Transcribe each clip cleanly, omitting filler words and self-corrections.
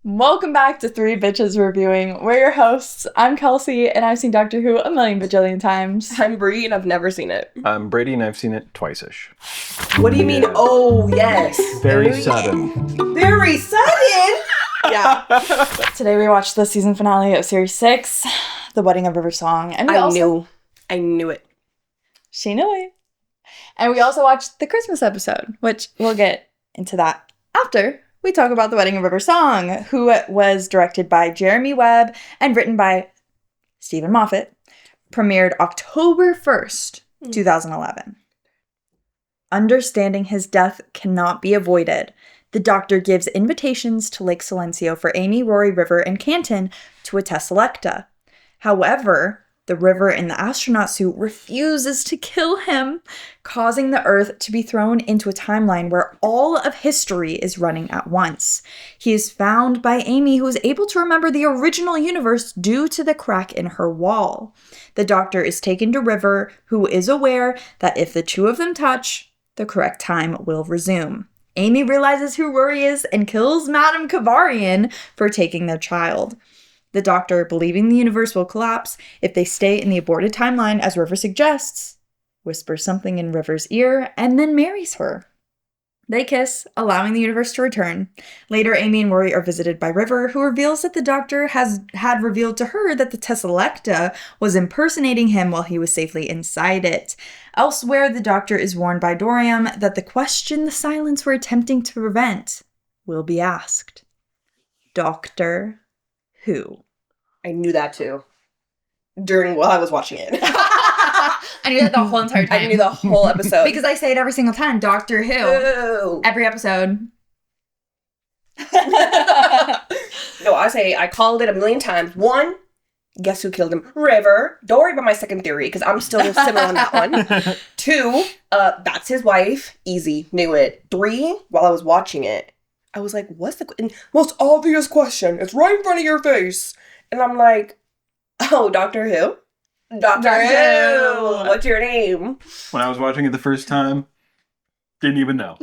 Welcome back to Three Bitches Reviewing. We're your hosts. I'm Kelcie, and I've seen Doctor Who a million bajillion times. I'm Bree, and I've never seen it. I'm Brady, and I've seen it twice-ish. What do you mean? Oh, yes. Very sudden. Very sudden? Yeah. Today we watched the season finale of Series 6, The Wedding of River Song. And I knew it. She knew it. And we also watched the Christmas episode, which we'll get into that after we talk about The Wedding of River Song, who was directed by Jeremy Webb and written by Stephen Moffat, premiered October 1st, 2011. Understanding his death cannot be avoided. The Doctor gives invitations to Lake Silencio for Amy, Rory, River, and Canton to attest Selecta. However, the River in the astronaut suit refuses to kill him, causing the Earth to be thrown into a timeline where all of history is running at once. He is found by Amy, who is able to remember the original universe due to the crack in her wall. The Doctor is taken to River, who is aware that if the two of them touch, the correct time will resume. Amy realizes who Rory is and kills Madame Kavarian for taking their child. The Doctor, believing the universe will collapse if they stay in the aborted timeline, as River suggests, whispers something in River's ear and then marries her. They kiss, allowing the universe to return. Later, Amy and Rory are visited by River, who reveals that the Doctor had revealed to her that the Tesselecta was impersonating him while he was safely inside it. Elsewhere, the Doctor is warned by Dorian that the question the Silents were attempting to prevent will be asked. Doctor Who? I knew that too. While I was watching it. I knew that the whole entire time. I knew the whole episode. Because I say it every single time. Doctor Who. Ew. Every episode. No, I called it a million times. One, guess who killed him? River. Don't worry about my second theory, because I'm still similar on that one. Two, that's his wife. Easy. Knew it. Three, while I was watching it, I was like, what's the most obvious question? It's right in front of your face. And I'm like, oh, Doctor Who? Doctor Who! What's your name? When I was watching it the first time, didn't even know.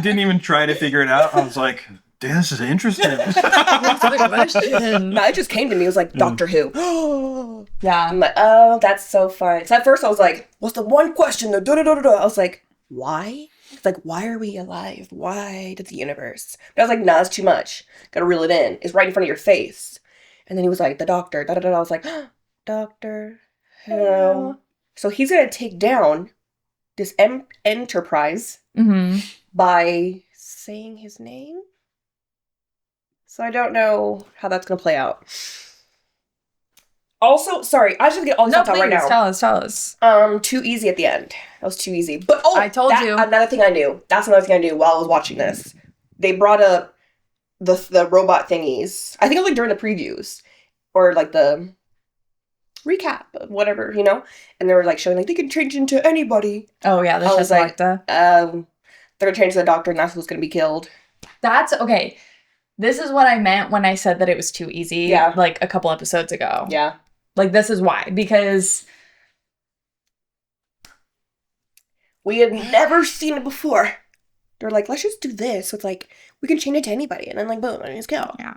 Didn't even try to figure it out. I was like, damn, this is interesting. What's the question? No, it just came to me. It was like, Doctor Who. Yeah. I'm like, oh, that's so fun. So at first I was like, what's the one question? I was like, why? It's like, why are we alive? Why does the universe? But I was like, nah, that's too much. Gotta reel it in. It's right in front of your face. And then he was like, the Doctor. I was like, Doctor Who? So he's gonna take down this Enterprise by saying his name? So I don't know how that's gonna play out. Also, sorry, I just get all this out right now. Tell us. Too easy at the end. That was too easy. But I told you. Another thing I knew. That's another thing I knew while I was watching this. They brought up the robot thingies. I think it was like during the previews or like the recap of whatever, you know. And they were like showing like they can change into anybody. Oh yeah, I was like, they're gonna change to the Doctor, and that's who's gonna be killed. That's okay. This is what I meant when I said that it was too easy. Yeah. Like a couple episodes ago. Yeah. Like this is why, because we had never seen it before. They're like, let's just do this. So it's like, we can change it to anybody. And then like, boom, and just go. Yeah.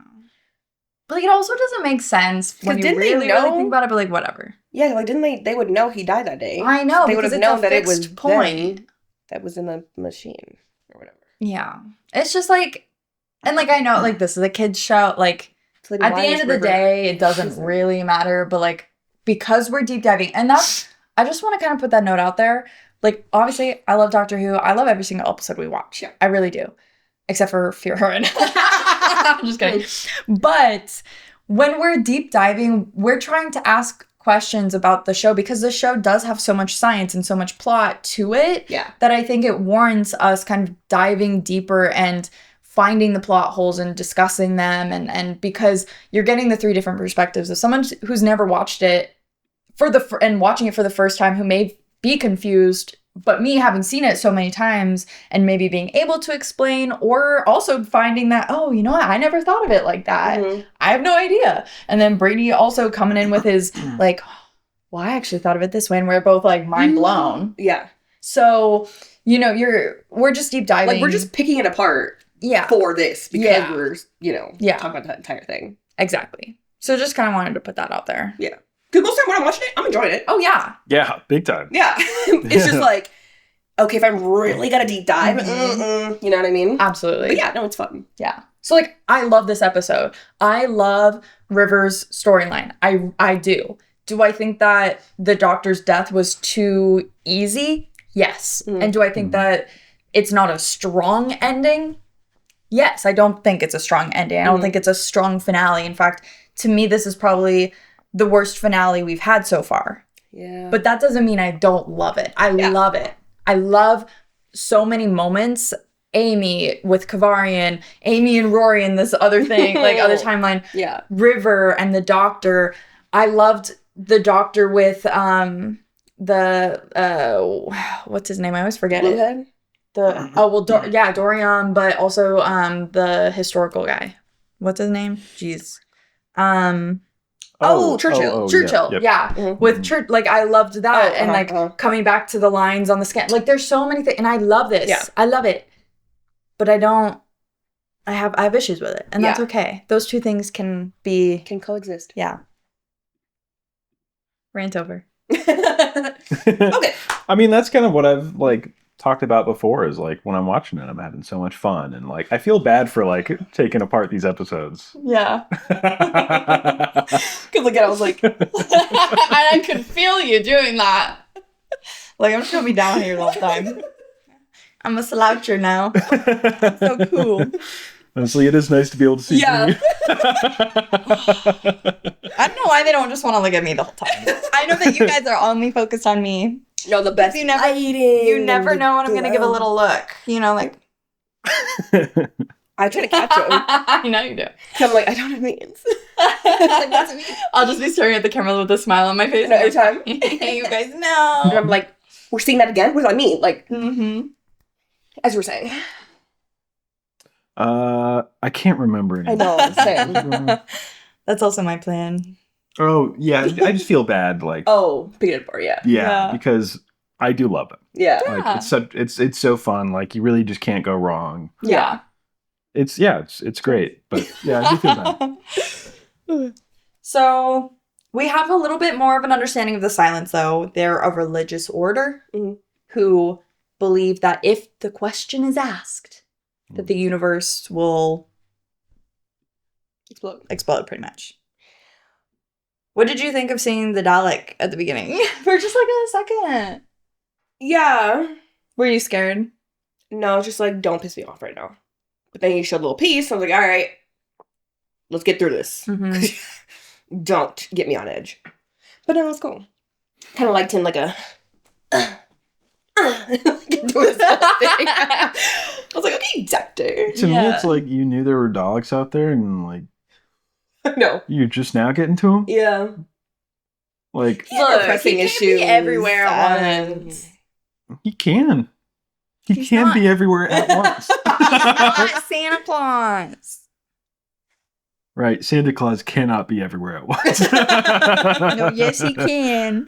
But like, it also doesn't make sense when you really think about it, but like, whatever. Yeah, like, didn't they would know he died that day. I know, they would have known that it was point. That was in the machine or whatever. Yeah. It's just like, and like, I know, like, this is a kid's show. Like, at the end of the day, it doesn't really matter. But like, because we're deep diving, and that's, I just want to kind of put that note out there. Like, obviously, I love Doctor Who. I love every single episode we watch. Yeah. I really do. Except for Fear Heron. I'm just kidding. But when we're deep diving, we're trying to ask questions about the show because the show does have so much science and so much plot to it that I think it warrants us kind of diving deeper and finding the plot holes and discussing them. And because you're getting the three different perspectives of someone who's never watched it and watching it for the first time, who may be confused, but me having seen it so many times and maybe being able to explain, or also finding that, oh, you know what? I never thought of it like that. I have no idea. And then Brady also coming in with his like, well, I actually thought of it this way. And we're both like mind blown. Yeah. So, you know, we're just deep diving. Like, we're just picking it apart. for this because we're, talking about that entire thing. Exactly. So just kind of wanted to put that out there. Yeah. Because most of the time when I'm watching it, I'm enjoying it. Oh, yeah. Yeah, big time. Yeah. It's just like, okay, if I'm really gonna deep dive, you know what I mean? Absolutely. But yeah, no, it's fun. Yeah. So, like, I love this episode. I love River's storyline. I do. Do I think that the doctor's death was too easy? Yes. And do I think that it's not a strong ending? Yes. I don't think it's a strong ending. I don't think it's a strong finale. In fact, to me, this is probably the worst finale we've had so far. Yeah. But that doesn't mean I don't love it. I love it. I love so many moments. Amy with Kavarian, Amy and Rory in this other thing, like other timeline. Yeah. River and the doctor. I loved the doctor with what's his name? I always forget Bluehead? it. Dorian, but also the historical guy. What's his name? Jeez. Churchill. Churchill, yeah. With Church, like, I loved that. And coming back to the lines on the scan. Like, there's so many things. And I love this. Yeah. I love it. But I have issues with it. And that's okay. Those two things can coexist. Yeah. Rant over. Okay. I mean, that's kind of what I've, like, talked about before is, like, when I'm watching it, I'm having so much fun. And, like, I feel bad for, like, taking apart these episodes. Yeah. Because, again, I was like... I could feel you doing that. Like, I'm just going to be down here the whole time. I'm a sloucher now. So cool. Honestly, it is nice to be able to see you. I don't know why they don't just want to look at me the whole time. I know that you guys are only focused on me. No, the best. You never know when I'm going to give a little look. You know, like... I try to catch him. I know you do. I'm like, I don't have means. Like, that's me. I'll just be staring at the camera with a smile on my face. Every time. You guys know. And I'm like, we're seeing that again? What does that mean? Like, as you were saying. I can't remember I anymore. know, same. That's also my plan. Oh, yeah. I just feel bad. Like, picking it apart, yeah. Yeah, because I do love it. Yeah. Like, it's so fun. Like, you really just can't go wrong. Yeah. It's great. But yeah, I do feel bad. So we have a little bit more of an understanding of the silence, though. They're a religious order who believe that if the question is asked, that the universe will explode pretty much. What did you think of seeing the Dalek at the beginning? For just like a second. Yeah. Were you scared? No, just like, don't piss me off right now. But then you showed a little piece. I was like, all right, let's get through this. Don't get me on edge. But no, it was cool. Kind of liked him like a... get through this whole thing. I was like, okay, doctor. To me, it's like you knew there were Daleks out there and like... No. You're just now getting to them? Yeah. Like... Look, pressing he can't issues. be everywhere at once. He can. He He's can not. be everywhere at once. Not Santa Claus. Right. Santa Claus cannot be everywhere at once. No, yes, he can.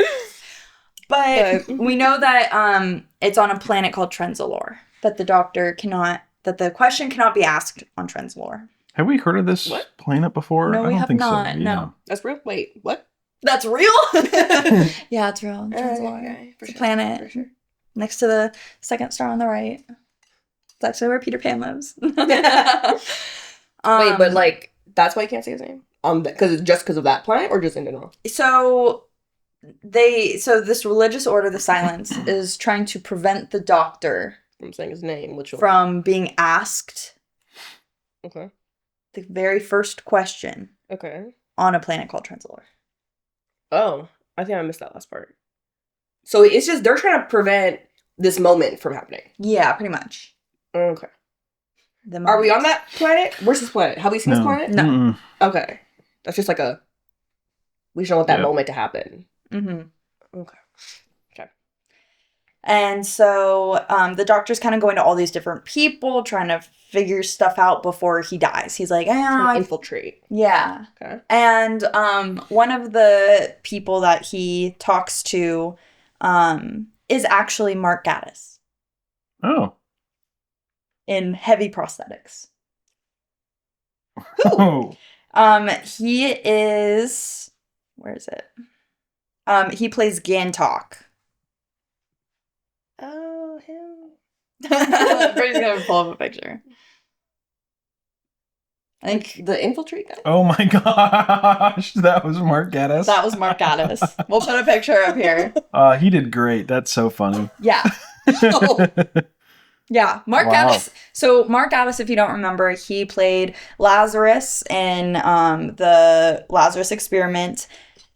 But we know that it's on a planet called Trenzalore. That the question cannot be asked on Trenzalore. Have we heard of this planet before? No, we have not. So. No. Yeah. That's real? Wait, what? That's real? Yeah, it's real. Trenzalore. Okay, It's a planet. For sure. Next to the second star on the right. It's actually where Peter Pan lives. Wait, but like, that's why you can't say his name? Because of that planet, or just in general? So this religious order, the Silence, is trying to prevent the Doctor I'm saying his name, which one? from being asked Okay. the very first question Okay. on a planet called Trenzalore. Oh, I think I missed that last part. So it's just, they're trying to prevent this moment from happening. Yeah, pretty much. Okay. Are we on that planet? Where's this planet? Have we seen this planet? No. Mm-mm. Okay. That's just like we just don't want that moment to happen. Mm-hmm. Okay. And so the Doctor's kind of going to all these different people, trying to figure stuff out before he dies. He's like, Infiltrate. Yeah. Okay. And one of the people that he talks to is actually Mark Gaddis. Oh. in heavy prosthetics. Oh. He is... Where is it? He plays Gantok. Oh, him. Brady's gonna pull up a picture. I think The infiltrate guy? Oh my gosh, that was Mark Gaddis. that was Mark Gaddis. We'll put a picture up here. He did great. That's so funny. Yeah. Yeah, Mark Wow. Gaddis. So Mark Gaddis, if you don't remember, he played Lazarus in the Lazarus Experiment,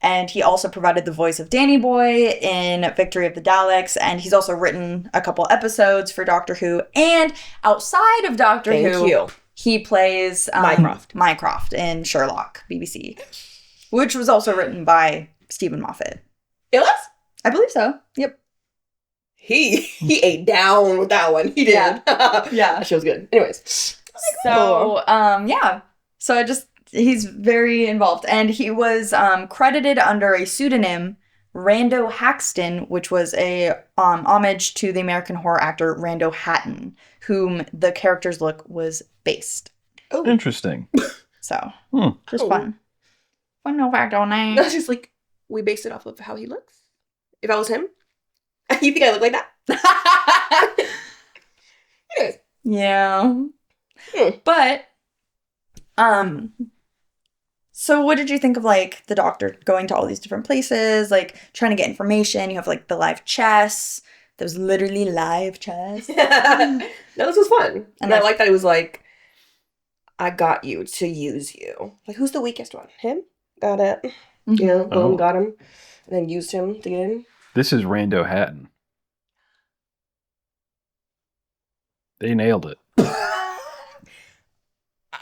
and he also provided the voice of Danny Boy in Victory of the Daleks, and he's also written a couple episodes for Doctor Who. And outside of Doctor Thank Who, you. he plays Mycroft in Sherlock, BBC, which was also written by Stephen Moffat. It was? I believe so. Yep. He ate down with that one. He did. Yeah. Yeah. That show was good. Anyways. So, yeah. So he's very involved. And he was credited under a pseudonym, Rando Haxton, which was a homage to the American horror actor Rando Hatton, whom the character's look was based. Oh. Interesting. So, just Cool. fun. Fun no fact on that. That's just like, we based it off of how he looks. If I was him, you think I look like that? Anyways. Yeah. Hmm. But, so what did you think of, like, the Doctor going to all these different places, like, trying to get information? You have, like, the live chess. There was literally live chess. No, this was fun. And I like- like that it was like, I got you to use you. Like, who's the weakest one? Him? Got it. Mhm. You know, boom, Oh. got him. And then used him to get in. This is Rando Hatton. They nailed it. I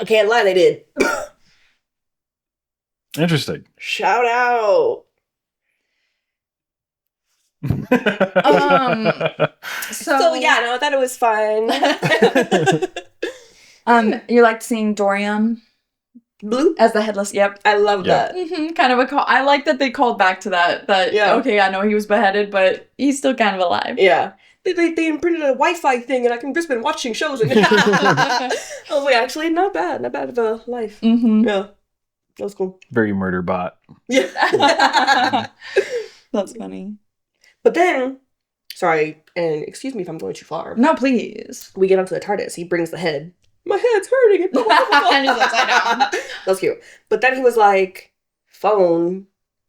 can't lie, they did. Interesting. Shout out. So yeah, no, I thought it was fun. You liked seeing Dorian Blue? as the headless. Yep. I love Yeah. that. Kind of a call. I like that they called back to that. Yeah. Okay, I know he was beheaded, but he's still kind of alive. Yeah. They imprinted a Wi-Fi thing and I can just been watching shows and I was like, actually, not bad. Not bad of a life. Mm-hmm. Yeah. That was cool. Very murder bot. Yeah. That's funny. But then, sorry, and excuse me if I'm going too far. No, please. We get onto the TARDIS. He brings the head. My head's hurting. And he's upside down. That's cute. But then he was like, phone.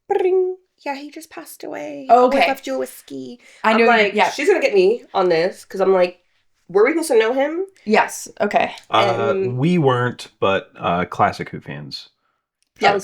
Bring. Yeah, he just passed away. Okay. We left you a whiskey. I I'm knew. like, Yeah. she's going to get me on this. Because I'm like, were we supposed to know him? Yes. Okay. We weren't, but classic Who fans. Yeah.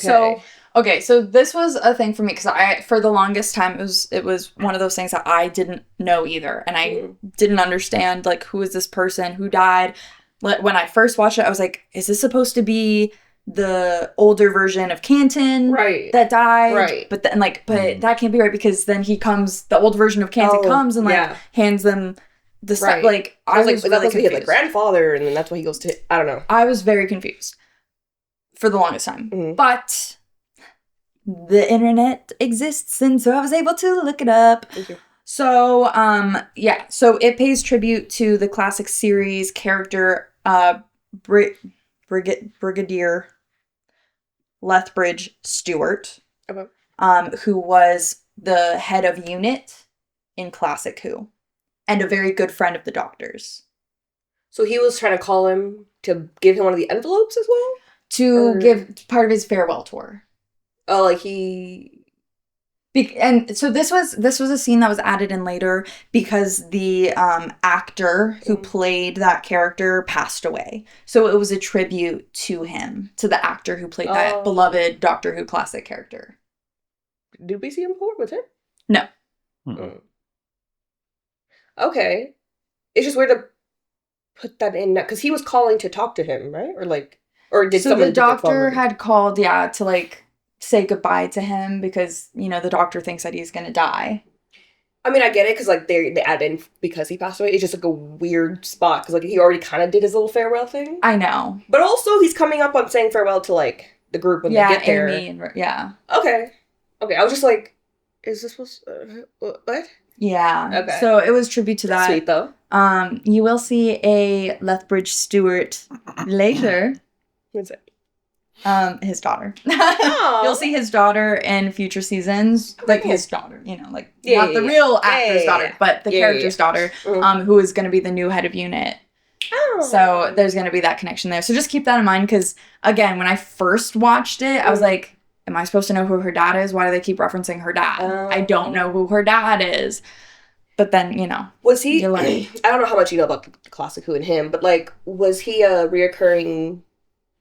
Okay. So this was a thing for me because for the longest time, it was one of those things that I didn't know either. And I didn't understand, like, who is this person who died? When I first watched it, I was like, is this supposed to be the older version of Canton Right. that died? Right. But then, like, that can't be right because then the old version of Canton comes and, like, yeah. hands them the stuff. Right. Like, I was like, was that really must be his confused. like grandfather, and then that's why he goes to. I don't know. I was very confused for the longest time. Mhm. But the internet exists, and so I was able to look it up. Thank you. So, yeah. So it pays tribute to the classic series character, Brigadier Lethbridge Stewart, Okay. who was the head of unit in Classic Who, and a very good friend of the Doctor's. So he was trying to call him to give him one of the envelopes as well? To give part of his farewell tour. Oh, like he... And so this was a scene that was added in later because the actor who played that character passed away. So it was a tribute to him, to the actor who played that beloved Doctor Who classic character. Did we see him before with him? No. Mm. Okay. It's just weird to put that in because he was calling to talk to him, right? Or did So someone the Doctor had called, to like say goodbye to him because, the Doctor thinks that he's gonna die. I mean, I get it because like they add in because he passed away. It's just like a weird spot because like he already kind of did his little farewell thing. I know. But also he's coming up on saying farewell to like the group when they get there. Amy and yeah. Okay. I was just like, is this supposed? What? Yeah. Okay. So it was tribute to that. Sweet though. You will see a Lethbridge Stewart later. What's it? His daughter. Aw. You'll see his daughter in future seasons. Like his daughter, like not the yeah. real actor's daughter, but the character's daughter, Mhm. who is going to be the new head of unit. Oh. So there's going to be that connection there. So just keep that in mind because, again, when I first watched it, I was like, am I supposed to know who her dad is? Why do they keep referencing her dad? I don't know who her dad is. But then, was he? you learn. I don't know how much you know about the classic Who and Him, but like, was he a reoccurring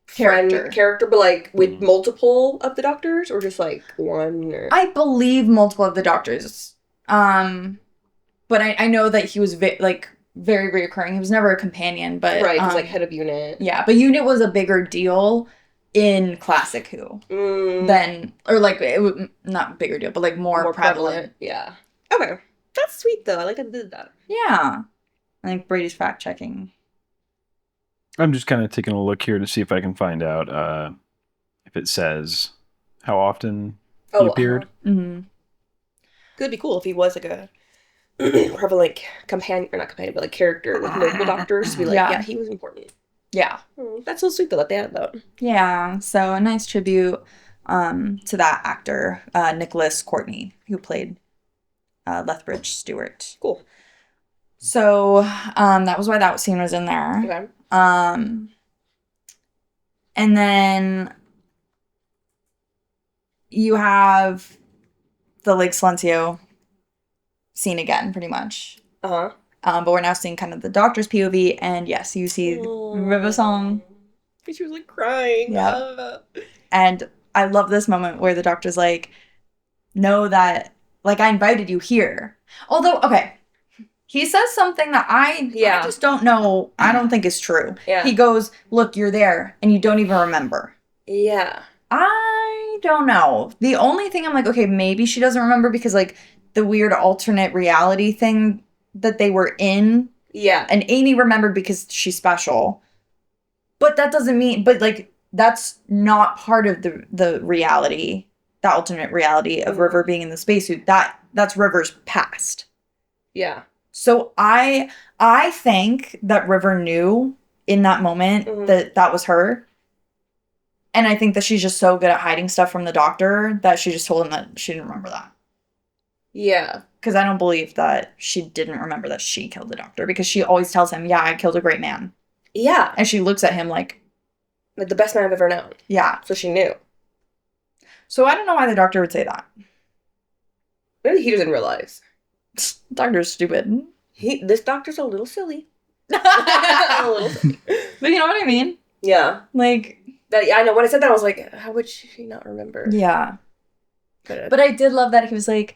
character, but like with multiple of the doctors, or just like one? Or... I believe multiple of the doctors. But I know that he was very reoccurring. He was never a companion, but right, he's like head of unit. Yeah, but unit was a bigger deal in classic Who than, or like not bigger deal, but like more prevalent. Yeah. Okay, that's sweet though. I like that they did that. Yeah, I think Brady's fact checking. I'm just kind of taking a look here to see if I can find out if it says how often he appeared. Mm-hmm. It'd be cool if he was like a prevalent companion, or not companion, but like character with multiple doctors to be like, yeah, he was important. Yeah. That's so sweet though that they had that. Yeah, so a nice tribute to that actor, Nicholas Courtney, who played Lethbridge Stewart. Cool. So that was why that scene was in there. Okay. And then you have the Lake Silencio scene again, pretty much. Uh-huh. But we're now seeing kind of the doctor's POV, and yes, you see River Song. She was like crying. Yeah. And I love this moment where the doctor's like, know that, like, I invited you here. Although, okay, he says something that I just don't know, I don't think is true. Yeah. He goes, look, you're there, and you don't even remember. Yeah. I don't know. The only thing I'm like, okay, maybe she doesn't remember because, like, the weird alternate reality thing that they were in. Yeah. And Amy remembered because she's special. But that doesn't mean, but like, that's not part of the reality, the alternate reality of River being in the spacesuit. That's River's past. Yeah. So I think that River knew in that moment that was her. And I think that she's just so good at hiding stuff from the doctor that she just told him that she didn't remember that. Yeah. Because I don't believe that she didn't remember that she killed the doctor. Because she always tells him, yeah, I killed a great man. Yeah. And she looks at him like the best man I've ever known. Yeah. So she knew. So I don't know why the doctor would say that. Maybe he doesn't realize. The doctor's stupid. This doctor's a little silly. A little silly. But you know what I mean? Yeah. Like... I know. When I said that, I was like, how would she not remember? Yeah. But I did love that he was like,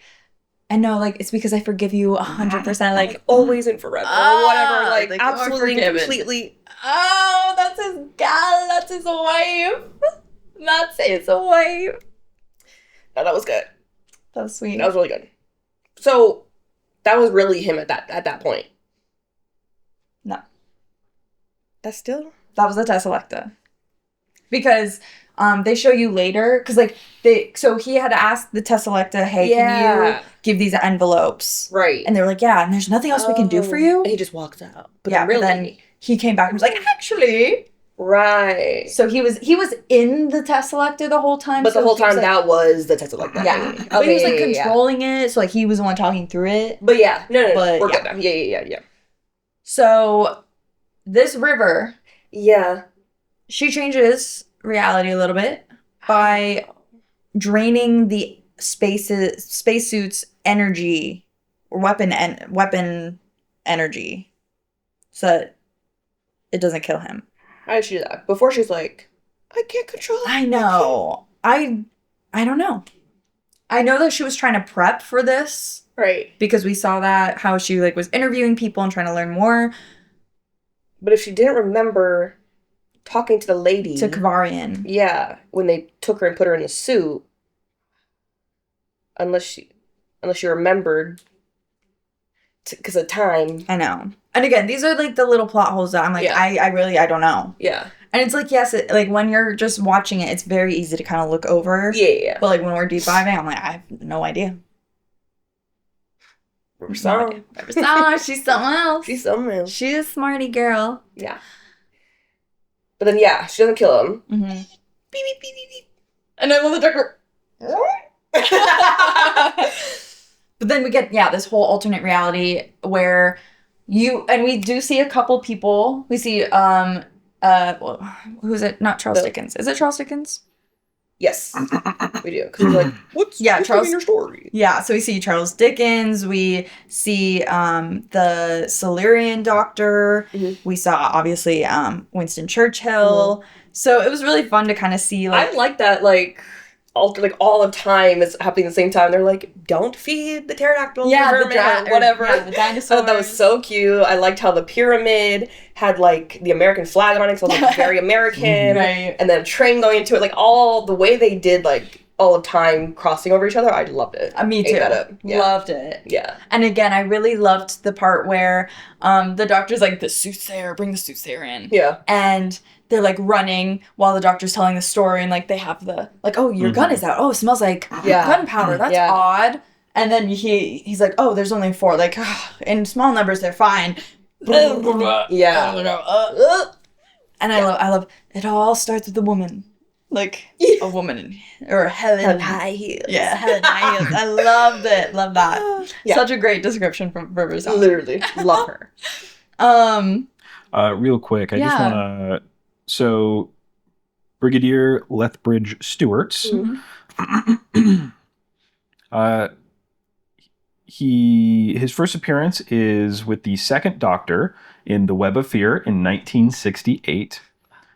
I know, like, it's because I forgive you 100%, like always and forever, or whatever, like absolutely, completely. Oh, that's his gal, that's his wife. That's his wife. No, that was good. That was sweet. That was really good. So, that was really him at that point. No. That's still? That was the Tesselecta. Because they show you later, because like so he had asked the Tesselecta, hey, can you give these envelopes? Right. And they were like, yeah, and there's nothing else we can do for you. And he just walks out. But yeah, really? But then he came back and was like, actually. Right. So he was in the Tesselecta the whole time. But the whole time that was the Tesselecta. Yeah. Okay, but he was like controlling it, so like he was the one talking through it. But yeah, no. But, we're good now. Yeah. So this River. Yeah. She changes reality a little bit by draining the spacesuit's energy or weapon energy so that it doesn't kill him. How did she do that? Before she's like, I can't control it. I know. I don't know. I know that she was trying to prep for this. Right. Because we saw that, how she like was interviewing people and trying to learn more. But if she didn't remember talking to the lady. To Kavarian. Yeah. When they took her and put her in the suit. Unless she remembered. Because of time. I know. And again, these are like the little plot holes that I'm like, I don't know. Yeah. And it's like, yes, like when you're just watching it, it's very easy to kind of look over. Yeah. But like when we're deep diving, I'm like, I have no idea. River Song. River Song. She's something else. She's something else. She's a smarty girl. Yeah. But then, yeah, she doesn't kill him. Mm-hmm. Beep, beep, beep, beep, beep. And then when the doctor... But then we get, this whole alternate reality where we do see a couple people. We see, who's it? Not Charles Dickens. Is it Charles Dickens? Yes, we do. Because we're like, what's Charles, in your story? Yeah, so we see Charles Dickens. We see the Silurian doctor. Mm-hmm. We saw, obviously, Winston Churchill. Mm-hmm. So it was really fun to kind of see, I like that, all of time is happening at the same time. They're like, don't feed the pterodactyl, whatever. The dinosaurs. I thought that was so cute. I liked how the pyramid had the American flag on it, so it was very American. Right. And then a train going into it, all the way they did all the time crossing over each other. I loved it. Me too. Ate that up. Yeah. Loved it. Yeah. And again, I really loved the part where the doctor's like, the soothsayer, bring the soothsayer in. Yeah. And they're running while the doctor's telling the story, and they have the oh, your gun is out. Oh, it smells like gunpowder. That's odd. And then he's like, oh, there's only 4. In small numbers they're fine. Yeah. And I love it. All starts with a woman, a woman or Helen high heels. Yeah, Helen high heels. I loved it. Love that. Yeah. Such a great description from River Song. Literally love her. Real quick, I just want to. So, Brigadier Lethbridge Stewart's, his first appearance is with the Second Doctor in The Web of Fear in 1968.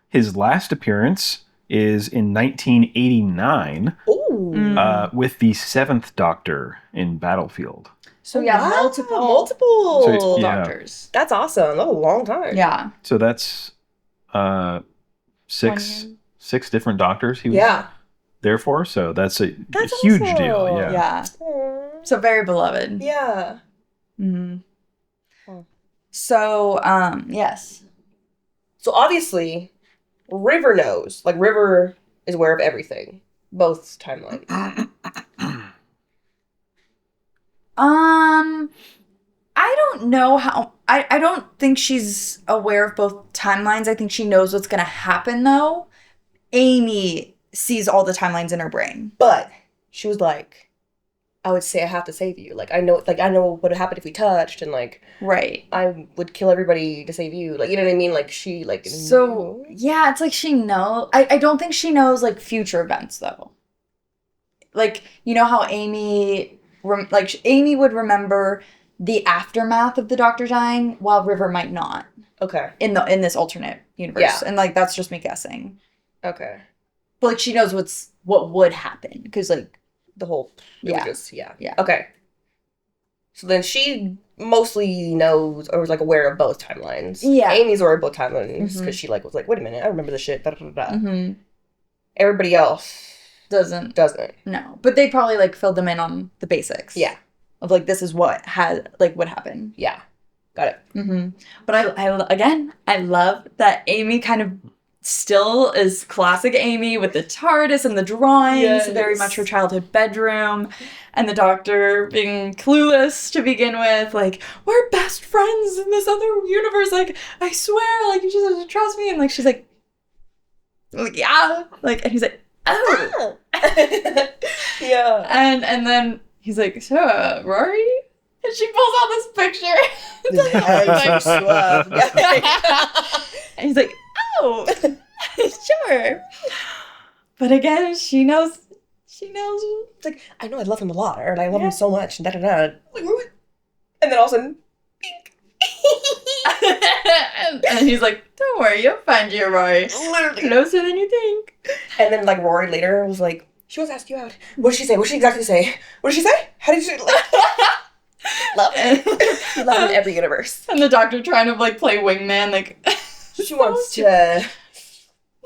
His last appearance is in 1989 with the Seventh Doctor in Battlefield. So multiple doctors. That's awesome. That was a long time. Yeah. So that's six different doctors he was there for. So that's a huge awesome. deal. Yeah. Yeah. So very beloved. Yeah. Mm-hmm. Oh. So yes. So obviously, River knows. River is aware of everything. Both timelines. I don't know how... I don't think she's aware of both timelines. I think she knows what's going to happen, though. Amy sees all the timelines in her brain. But she was like, I would say I have to save you. I know what would happen if we touched, and right. I would kill everybody to save you. You know what I mean? She So, yeah, it's she knows. I don't think she knows, future events, though. You know how Amy... Amy would remember the aftermath of the doctor dying, while River might not. Okay. In this alternate universe. Yeah. And that's just me guessing. Okay. But she knows what would happen. Because the whole yeah. Yeah. Okay. So then she mostly knows or was aware of both timelines. Yeah. Amy's aware of both timelines because she was wait a minute, I remember this shit. Da, da, da, da. Mm-hmm. Everybody else doesn't. No. But they probably filled them in on the basics. Yeah. Of this is what what happened. Yeah. Got it. Mm-hmm. But I love that Amy kind of still is classic Amy with the TARDIS and the drawings, very much her childhood bedroom, and the doctor being clueless to begin with, we're best friends in this other universe, I swear, you just have to trust me, and she's yeah, and he's oh. Yeah. And then he's so, Rory? And she pulls out this picture. And he's oh, sure. But again, she knows. It's I know I love him a lot, and I love him so much, and da-da-da. And then all of a sudden, and he's don't worry, you'll find your Rory. Literally. Closer than you think. And then, Rory later was she wants to ask you out. What did she say? What did she exactly say? What did she say? How did she, love it. You love him in every universe. And the doctor trying to, play wingman, she wants to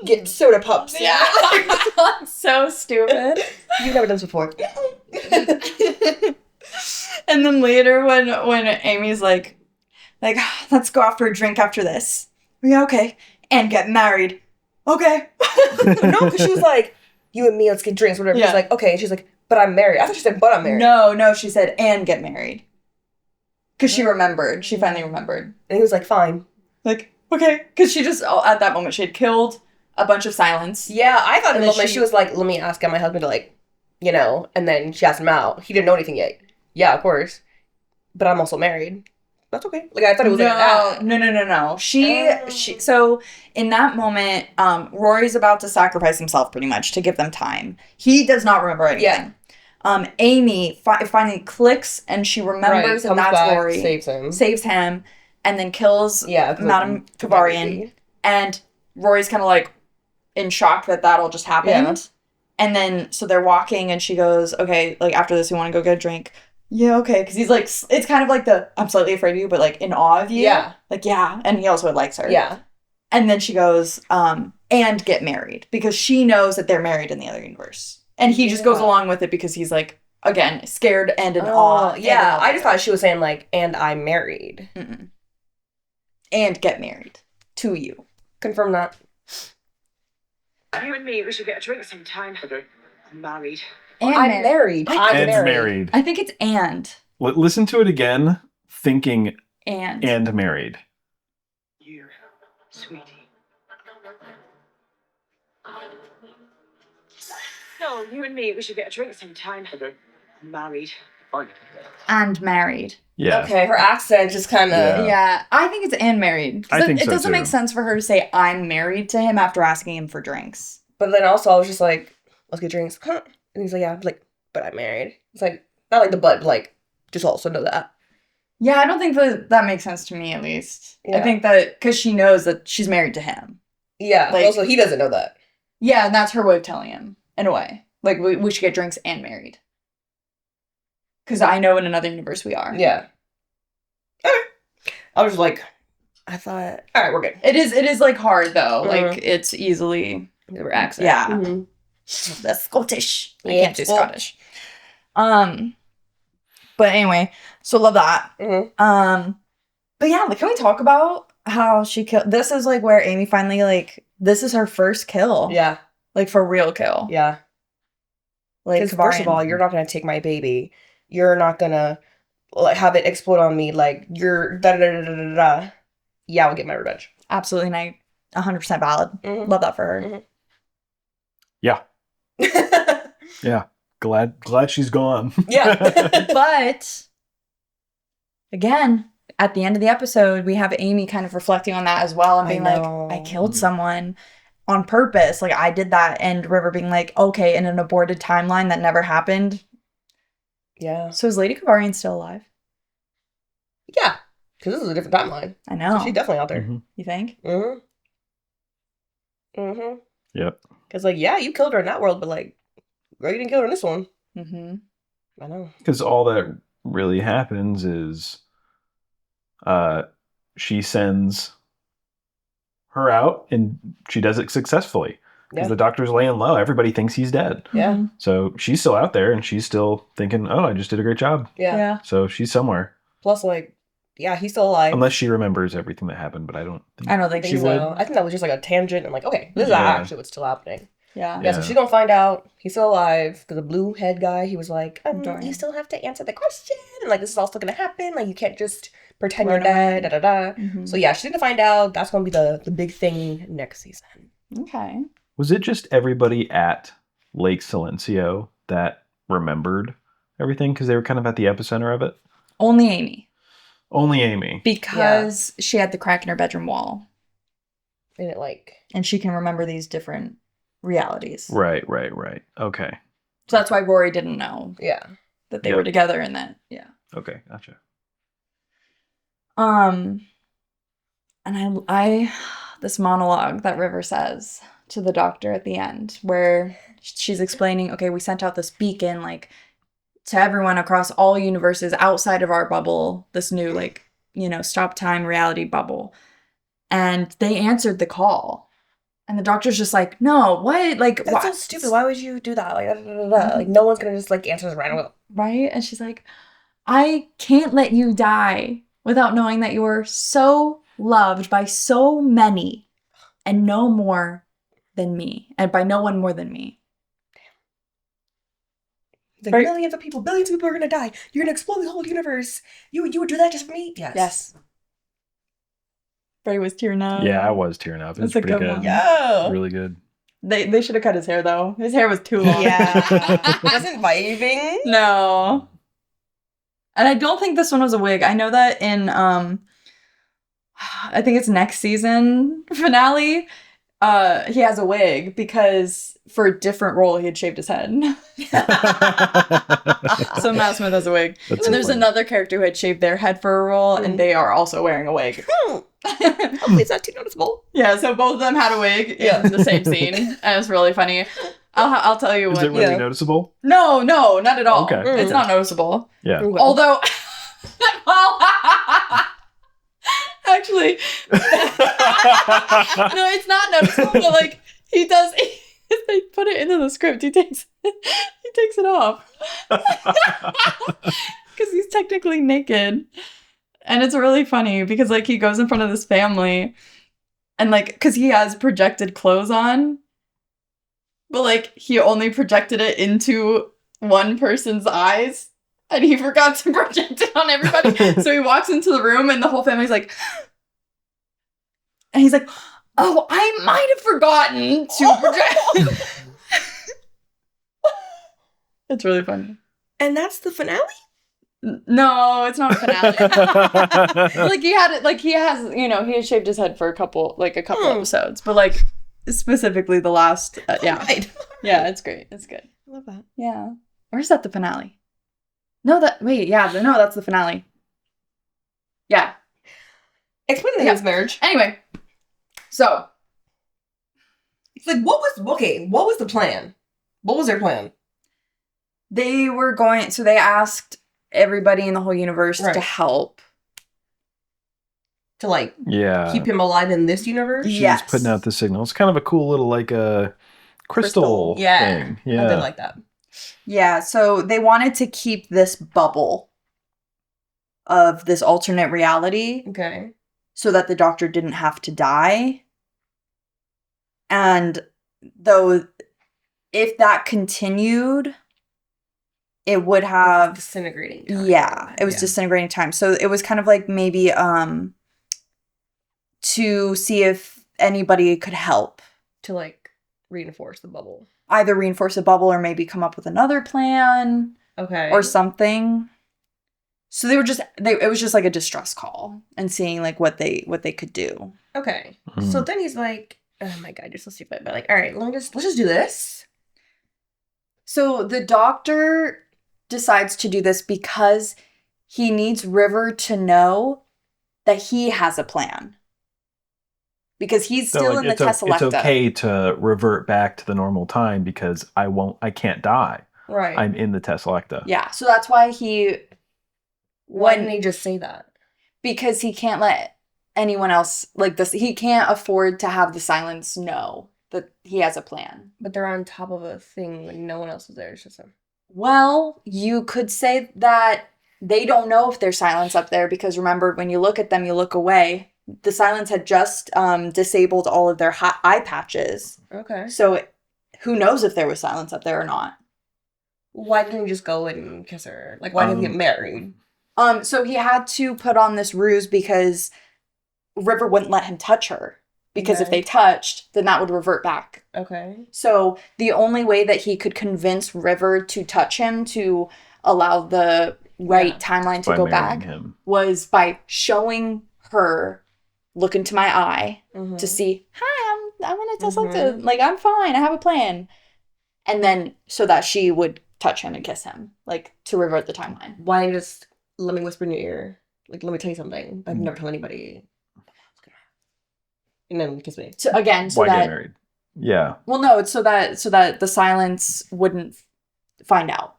get soda pops. Yeah. So stupid. You've never done this before. And then later when Amy's let's go out for a drink after this. Yeah, okay. And get married. Okay. No, because she was you and me, let's get drinks, whatever. Yeah. He's okay. And she's but I'm married. I thought she said, but I'm married. No, she said, and get married. Because she remembered. She finally remembered. And he was like, fine. Like, okay. Because she just, at that moment, she had killed a bunch of silence. Yeah, I thought in And the then moment she was like, let me ask my husband to, like, you know, and then she asked him out. He didn't know anything yet. Yeah, of course. But I'm also married. That's okay. Like, I thought it was like that. No. She, so in that moment, Rory's about to sacrifice himself pretty much to give them time. He does not remember anything. Yeah. Amy finally clicks and she remembers and that's back, Rory. Saves him. And then kills Madame Kavarian. And Rory's kind of like in shock that all just happened. Yeah. And then, so they're walking and she goes, okay, like after this, we want to go get a drink. Yeah, okay. Because he's like, it's kind of like I'm slightly afraid of you, but like in awe of you. Yeah. Like, yeah. And he also likes her. Yeah. And then she goes, and get married. Because she knows that they're married in the other universe. And he just goes along with it because he's like, again, scared and in awe. Yeah. I just thought she was saying like, and I'm married. Mm-mm. And get married. To you. Confirm that. You and me, we should get a drink sometime. Okay. I'm married. And I'm married. I'm married. I think it's and. Listen to it again, thinking and married. You, sweetie. No, you and me, we should get a drink sometime. Okay. I'm married. Fine. And married. Yeah. Okay, her accent just kind of... Yeah, I think it's and married. I think it so, doesn't too. make sense for her to say I'm married to him after asking him for drinks. But then also I was just like, let's get drinks. Huh? And he's like, yeah. I was like, but I'm married. It's like, not like the but, like, just also know that. Yeah, I don't think that makes sense to me, at least. Yeah. I think that, because she knows that she's married to him. Yeah, like, also he doesn't know that. Yeah, and that's her way of telling him, in a way. Like, we should get drinks and married. Because I know in another universe we are. Yeah. Okay. I was like, I thought, all right, we're good. It is like hard though. Like it's easily the accent. Yeah. Mm-hmm. That's Scottish. I can't do Scottish. But anyway, so love that. Mm-hmm. But yeah, like, can we talk about how she killed? This is like where Amy finally like this is her first kill. Yeah. Like for real kill. Yeah. Like first of all, you're not gonna take my baby. You're not gonna like have it explode on me. Like you're da da da da da da. Yeah, I'll get my revenge. Absolutely, and I 100% valid. Mm-hmm. Love that for her. Mm-hmm. Yeah. Yeah. Glad she's gone. Yeah. But again, at the end of the episode, we have Amy kind of reflecting on that as well and being like, I killed someone on purpose. Like I did that. And River being like, okay, in an aborted timeline that never happened. Yeah. So is Lady Kavarian still alive? Yeah. Because this is a different timeline. I know. So she's definitely out there. Mm-hmm. You think? Mm-hmm. Mm-hmm. Yep. Because, like, yeah, you killed her in that world, but, like, girl, you didn't kill her in this one. Mm-hmm. I know. Because all that really happens is she sends her out and she does it successfully. Because the doctor's laying low. Everybody thinks he's dead. Yeah. So she's still out there and she's still thinking, oh, I just did a great job. Yeah. So she's somewhere. Plus, like, yeah, he's still alive. Unless she remembers everything that happened, but I don't think she would. I think that was just like a tangent and like, okay, this is actually what's still happening. Yeah. Yeah, so she's gonna find out he's still alive because the blue head guy, he was like, you still have to answer the question. And like, this is all still gonna happen. Like, you can't just pretend you're dead, da-da-da. Mm-hmm. So yeah, she's gonna find out. That's gonna be the big thing next season. Okay. Was it just everybody at Lake Silencio that remembered everything? Because they were kind of at the epicenter of it? Only Amy. Only Amy. Because she had the crack in her bedroom wall. And it like... And she can remember these different realities. Right. Okay. So that's why Rory didn't know. Yeah. That they were together and that, yeah. Okay, gotcha. And I this monologue that River says to the doctor at the end, where she's explaining, okay, we sent out this beacon, like, to everyone across all universes outside of our bubble, this new, like, you know, stop time reality bubble. And they answered the call. And the doctor's just like, no, what? Like, that's so stupid. Why would you do that? Like, da, da, da, da. Like, no one's gonna just, like, answer this randomly. Right? And she's like, I can't let you die without knowing that you're so loved by so many and no more than me. And by no one more than me. He's like, Right. billions of people are gonna die. You're gonna explode the whole universe. You would do that just for me? Yes. Brady was tearing up. Yeah, I was tearing up. It was That's a pretty good good. one. Yeah. Really good. They should have cut his hair though. His hair was too long. Yeah. Wasn't vibing. No. And I don't think this one was a wig. I know that in I think it's next season finale, he has a wig because for a different role he had shaved his head. So Matt Smith has a wig. That's And there's funny. another character who had shaved their head for a role, and they are also wearing a wig. Hopefully it's not too noticeable. Yeah, so both of them had a wig in the same scene, and it's really funny. I'll tell you Is what. it really Yeah. Oh. noticeable? No, not at all. Okay. It's not noticeable. Yeah. Although, well, actually, no, it's not noticeable. But like he does, they put it into the script. He takes it off because he's technically naked, and it's really funny because like he goes in front of this family, and like because he has projected clothes on, but like he only projected it into one person's eyes. And he forgot to project it on everybody. So he walks into the room and the whole family's like, and he's like, oh, I might have forgotten to project. It's really funny. And that's the finale? No, it's not a finale. Like he had it, like he has, he had shaved his head for a couple episodes, but like specifically the last, yeah. Right. Yeah, it's great. It's good. I love that. Yeah. Or is that the finale? No, that's the finale. Yeah. Explain the his marriage. Anyway, so It's like, what was the plan? What was their plan? they asked everybody in the whole universe Right. to help. To like Yeah. keep him alive in this universe? She's Yes. putting out the signal. It's kind of a cool little like a crystal Yeah. thing. I Yeah. did like that. Yeah, so they wanted to keep this bubble of this alternate reality Okay. so that the doctor didn't have to die. And though if that continued, it would have Disintegrating time. Yeah, it was Yeah. disintegrating time. So it was kind of like maybe to see if anybody could help. To like reinforce the bubble. Either reinforce the bubble or maybe come up with another plan Okay. or something. So it was just like a distress call and seeing like what they could do. Okay. Mm. So then he's like, oh my god, you're so stupid. But like, all right, let's just do this. So the doctor decides to do this because he needs River to know that he has a plan. Because he's So, still like, in the Tesselecta. it's okay to revert back to the normal time because I can't die. Right. I'm in the Tesselecta. Yeah, so that's why Why didn't he just say that? because he can't let anyone else like this. He can't afford to have the silence know that he has a plan. But they're on top of a thing when no one else is there. It's just him. Well, you could say that they don't know if there's silence up there because remember, when you look at them, you look away. The silence had just disabled all of their eye patches. Okay. So who knows if there was silence up there or not. Why didn't he just go and kiss her? Like, why didn't he get married? So he had to put on this ruse because River wouldn't let him touch her. Because if Okay. they touched, then that would revert back. Okay. So the only way that he could convince River to touch him to allow the right timeline to By go marrying back him. was by showing her, look into my eye Mhm. to see, hi, I'm gonna test Mhm. something. Like, I'm fine. I have a plan. And then so that she would touch him and kiss him, like to revert the timeline. Why didn't you just let me whisper in your ear? Like, let me tell you something. I've never told anybody. And then kiss me. So again, so Why get that married? Yeah. well, no, it's so that the silence wouldn't find out.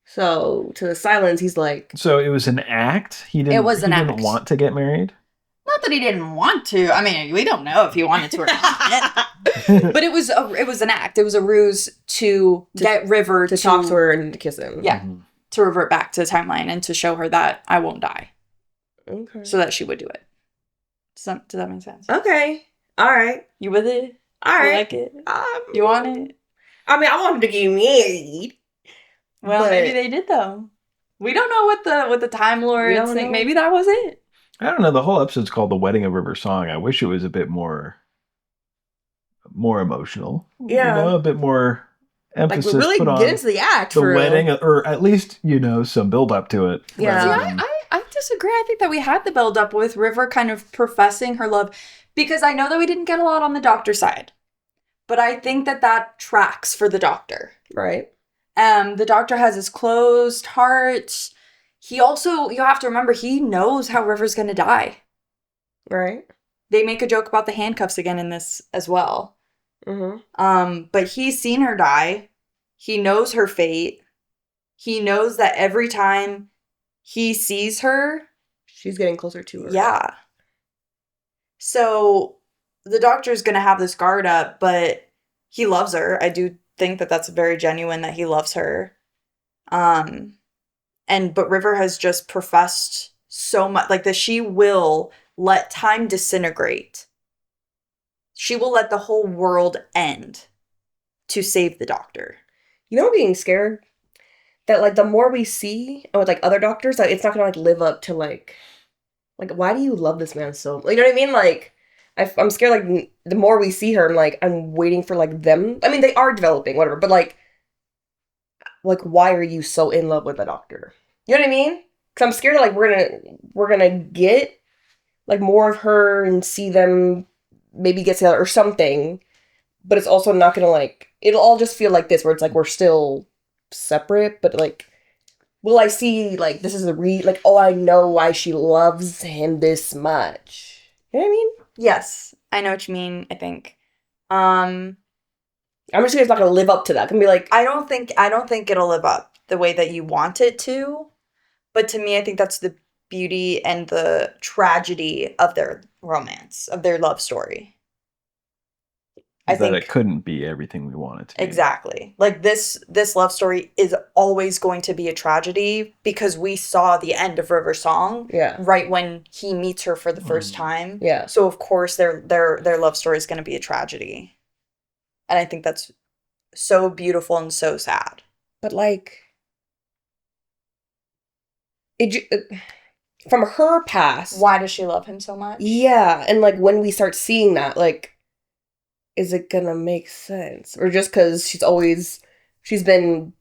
So to the silence, he's like, So it was an act. He didn't. It was an he act. didn't want to get married. Not that he didn't want to. I mean, we don't know if he wanted to or not. But it was an act. It was a ruse to get River to talk to her and to kiss him. Yeah, Mhm. to revert back to the timeline and to show her that I won't die, Okay. so that she would do it. Does that make sense? Okay. All right. You with it? All You right. like it? You want it? I mean, I want him to get married, Well, But- maybe they did though. We don't know what the Time Lords don't think. know. Maybe that was it. I don't know. The whole episode's called "The Wedding of River Song." I wish it was a bit more emotional. Yeah. You know, a bit more Like, emphasis we really put on get into the act the for real. wedding, or at least some build up to it. Yeah. rather See, than- I disagree. I think that we had the build up with River kind of professing her love, because I know that we didn't get a lot on the Doctor side, but I think that tracks for the Doctor. Right. The Doctor has his closed heart. He also, you have to remember, he knows how River's gonna die. Right. They make a joke about the handcuffs again in this as well. Mm-hmm. But he's seen her die. He knows her fate. He knows that every time he sees her, She's getting closer to her. yeah. So the Doctor's gonna have this guard up, but he loves her. I do think that that's very genuine that he loves her. But River has just professed so much, like, that she will let time disintegrate. She will let the whole world end to save the Doctor. You know, I'm getting scared that, like, the more we see with, like, other doctors, like, it's not gonna, like, live up to, like, why do you love this man so much? You know what I mean? Like, I'm scared, like, the more we see her, I'm waiting for, like, them. I mean, they are developing, whatever, but, like, why are you so in love with the Doctor? You know what I mean? Because I'm scared that, like, we're gonna get, like, more of her and see them maybe get together or something, but it's also not gonna, like, it'll all just feel like this, where it's like we're still separate, but, like, will I see, like, this is I know why she loves him this much. You know what I mean? Yes, I know what you mean, I think. I'm just saying it's not gonna live up to that. It's gonna be like, I don't think it'll live up the way that you want it to. But to me, I think that's the beauty and the tragedy of their romance, of their love story. I that think it couldn't be everything we want it to be. exactly. Like, this love story is always going to be a tragedy, because we saw the end of River Song yeah, right when he meets her for the first time. yeah. So of course their love story is going to be a tragedy. And I think that's so beautiful and so sad. But, like, from her past, Why does she love him so much? yeah, and, like, when we start seeing that, like, is it gonna make sense? Or just because she's been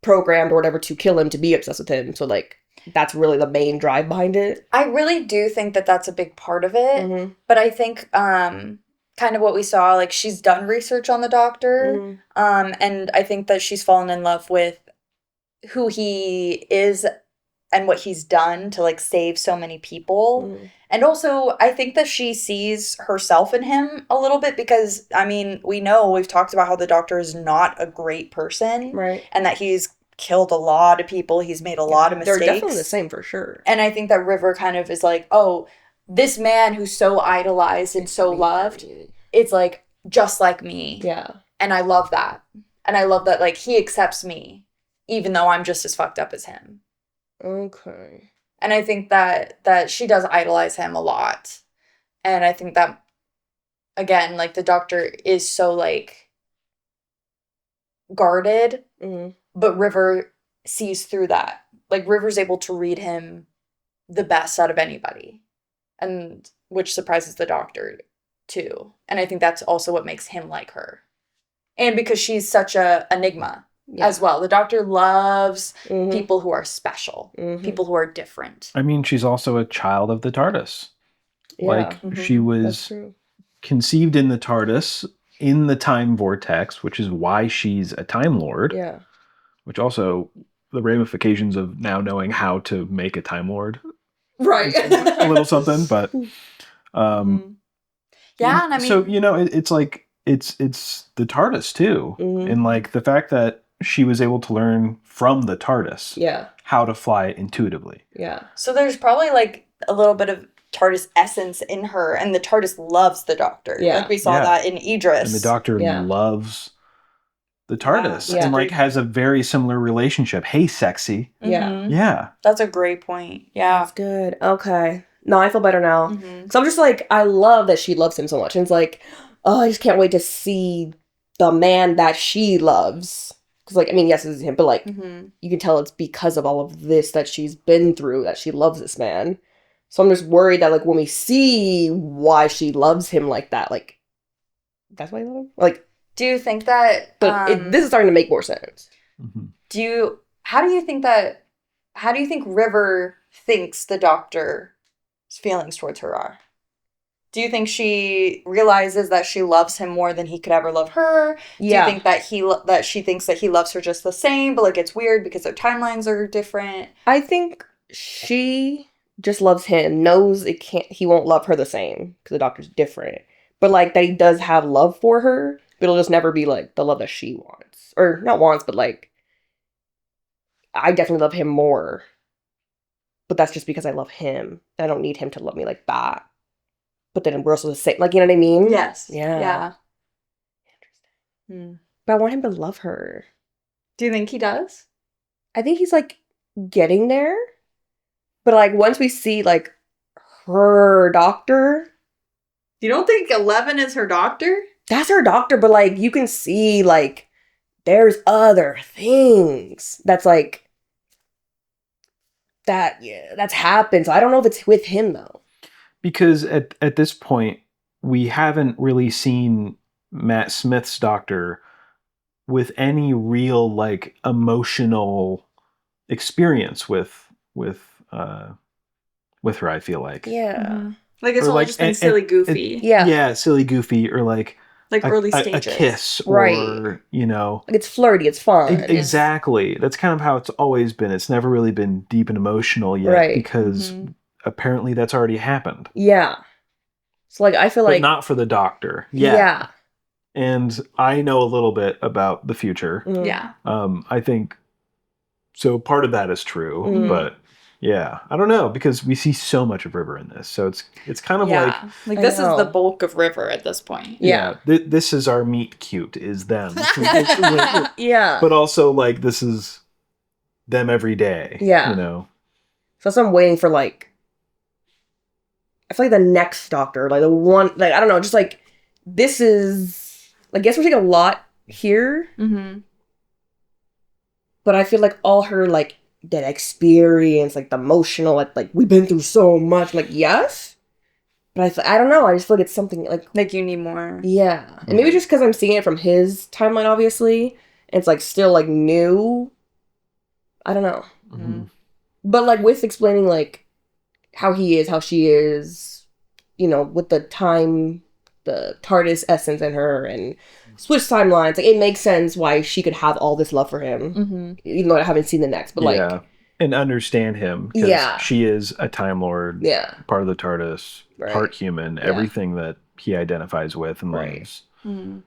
programmed or whatever to kill him, to be obsessed with him, so, like, that's really the main drive behind it? I really do think that that's a big part of it. Mm-hmm. But I think kind of what we saw, like, she's done research on the Doctor. Mm-hmm. And I think that she's fallen in love with who he is and what he's done to, like, save so many people. Mm-hmm. And also, I think that she sees herself in him a little bit, because, I mean, we've talked about how the Doctor is not a great person. Right. And that he's killed a lot of people. He's made a lot of mistakes. They're definitely the same for sure. And I think that River kind of is like, oh, this man who's so idolized and so loved, it's like just like me. Yeah. And I love that. And I love that, like, he accepts me, even though I'm just as fucked up as him. Okay. And I think that she does idolize him a lot. And I think that, again, like, the Doctor is so, like, guarded, Mm-hmm. but River sees through that. Like, River's able to read him the best out of anybody, and which surprises the Doctor too. And I think that's also what makes him like her. And because she's such a enigma as well. The Doctor loves Mm-hmm. people who are special, Mm-hmm. people who are different. I mean, she's also a child of the TARDIS. Yeah. Like, Mhm. she That's was true. conceived in the TARDIS, in the time vortex, which is why she's a Time Lord. Yeah. Which also, the ramifications of now knowing how to make a Time Lord, Right. a little something. But Mhm. Yeah, and I mean, so it's like it's the TARDIS too, Mhm. and like the fact that she was able to learn from the TARDIS Yeah. how to fly intuitively. Yeah. so there's probably, like, a little bit of TARDIS essence in her, and the TARDIS loves the Doctor. Yeah. Like, we saw Yeah. that in Idris. And the Doctor Yeah. loves the TARDIS Yeah. and like has a very similar relationship. Hey, sexy. Yeah. Mhm. Yeah. That's a great point. Yeah. That's good. Okay. No, I feel better now. Mhm. So I'm just like, I love that she loves him so much. And it's like, oh, I just can't wait to see the man that she loves. Because, like, I mean, yes, it's him, but, like, Mm-hmm. you can tell it's because of all of this that she's been through that she loves this man. So I'm just worried that, like, when we see why she loves him like that, like, that's why I love him? Like, Do you think that... but this is starting to make more sense. Mm-hmm. How do you think River thinks the doctor's feelings towards her are? Do you think she realizes that she loves him more than he could ever love her? Yeah. Do you think that she thinks that he loves her just the same, but like it's weird because their timelines are different? I think she just loves him, knows he won't love her the same because the doctor's different. But, like, that he does have love for her, but it'll just never be, like, the love that she wants. Or, not wants, but, like, I definitely love him more. But that's just because I love him. I don't need him to love me like that. But then we're also the same. Like, you know what I mean? Yes. Yeah. Interesting. But I want him to love her. Do you think he does? I think he's, like, getting there. But, like, once we see, like, her doctor... You don't think 11 is her doctor? That's her doctor, but, like, you can see, like, there's other things that's, like, that's happened. So I don't know if it's with him, though. Because at this point, we haven't really seen Matt Smith's doctor with any real, like, emotional experience with her, I feel like. Yeah. Mm-hmm. Like it's Or, all like, just been and- silly goofy. Yeah. Yeah, silly, goofy, or like Early a stages. kiss, Right. or, you know. Like, it's flirty, it's fun. Exactly. That's kind of how it's always been. It's never really been deep and emotional yet, Right. because apparently that's already happened. Yeah. So, like, I feel But like... not for the doctor. Yeah. And I know a little bit about the future. Mm. Yeah. I think, so part of that is true, Mhm. but yeah, I don't know, because we see so much of River in this. So it's kind of like Like this is know. the bulk of River at this point. Yeah. this is our meet cute, is them. Yeah. But also, like, this is them every day. Yeah. You know? So that's what I'm waiting for, like... I feel like the next doctor, like, the one... Like, I don't know, just, like... This is... Like, I guess we're taking a lot here. Mm-hmm. But I feel like all her, like, that experience, like, the emotional, like we've been through so much. Like, yes. But I don't know. I just feel like it's something, like... Like you need more. Yeah. And maybe just because I'm seeing it from his timeline, obviously. And it's, like, still, like, new. I don't know. Mm-hmm. But, like, with explaining, like, how he is, how she is, you know, with the time, the TARDIS essence in her, and switch timelines, like, it makes sense why she could have all this love for him. Mm-hmm. Even though I haven't seen the next, but, like... Yeah. And understand him. 'Cause Yeah. she is a Time Lord. Yeah. Part of the TARDIS. Right. Part human. Yeah. Everything that he identifies with and Right. loves. Mm-hmm.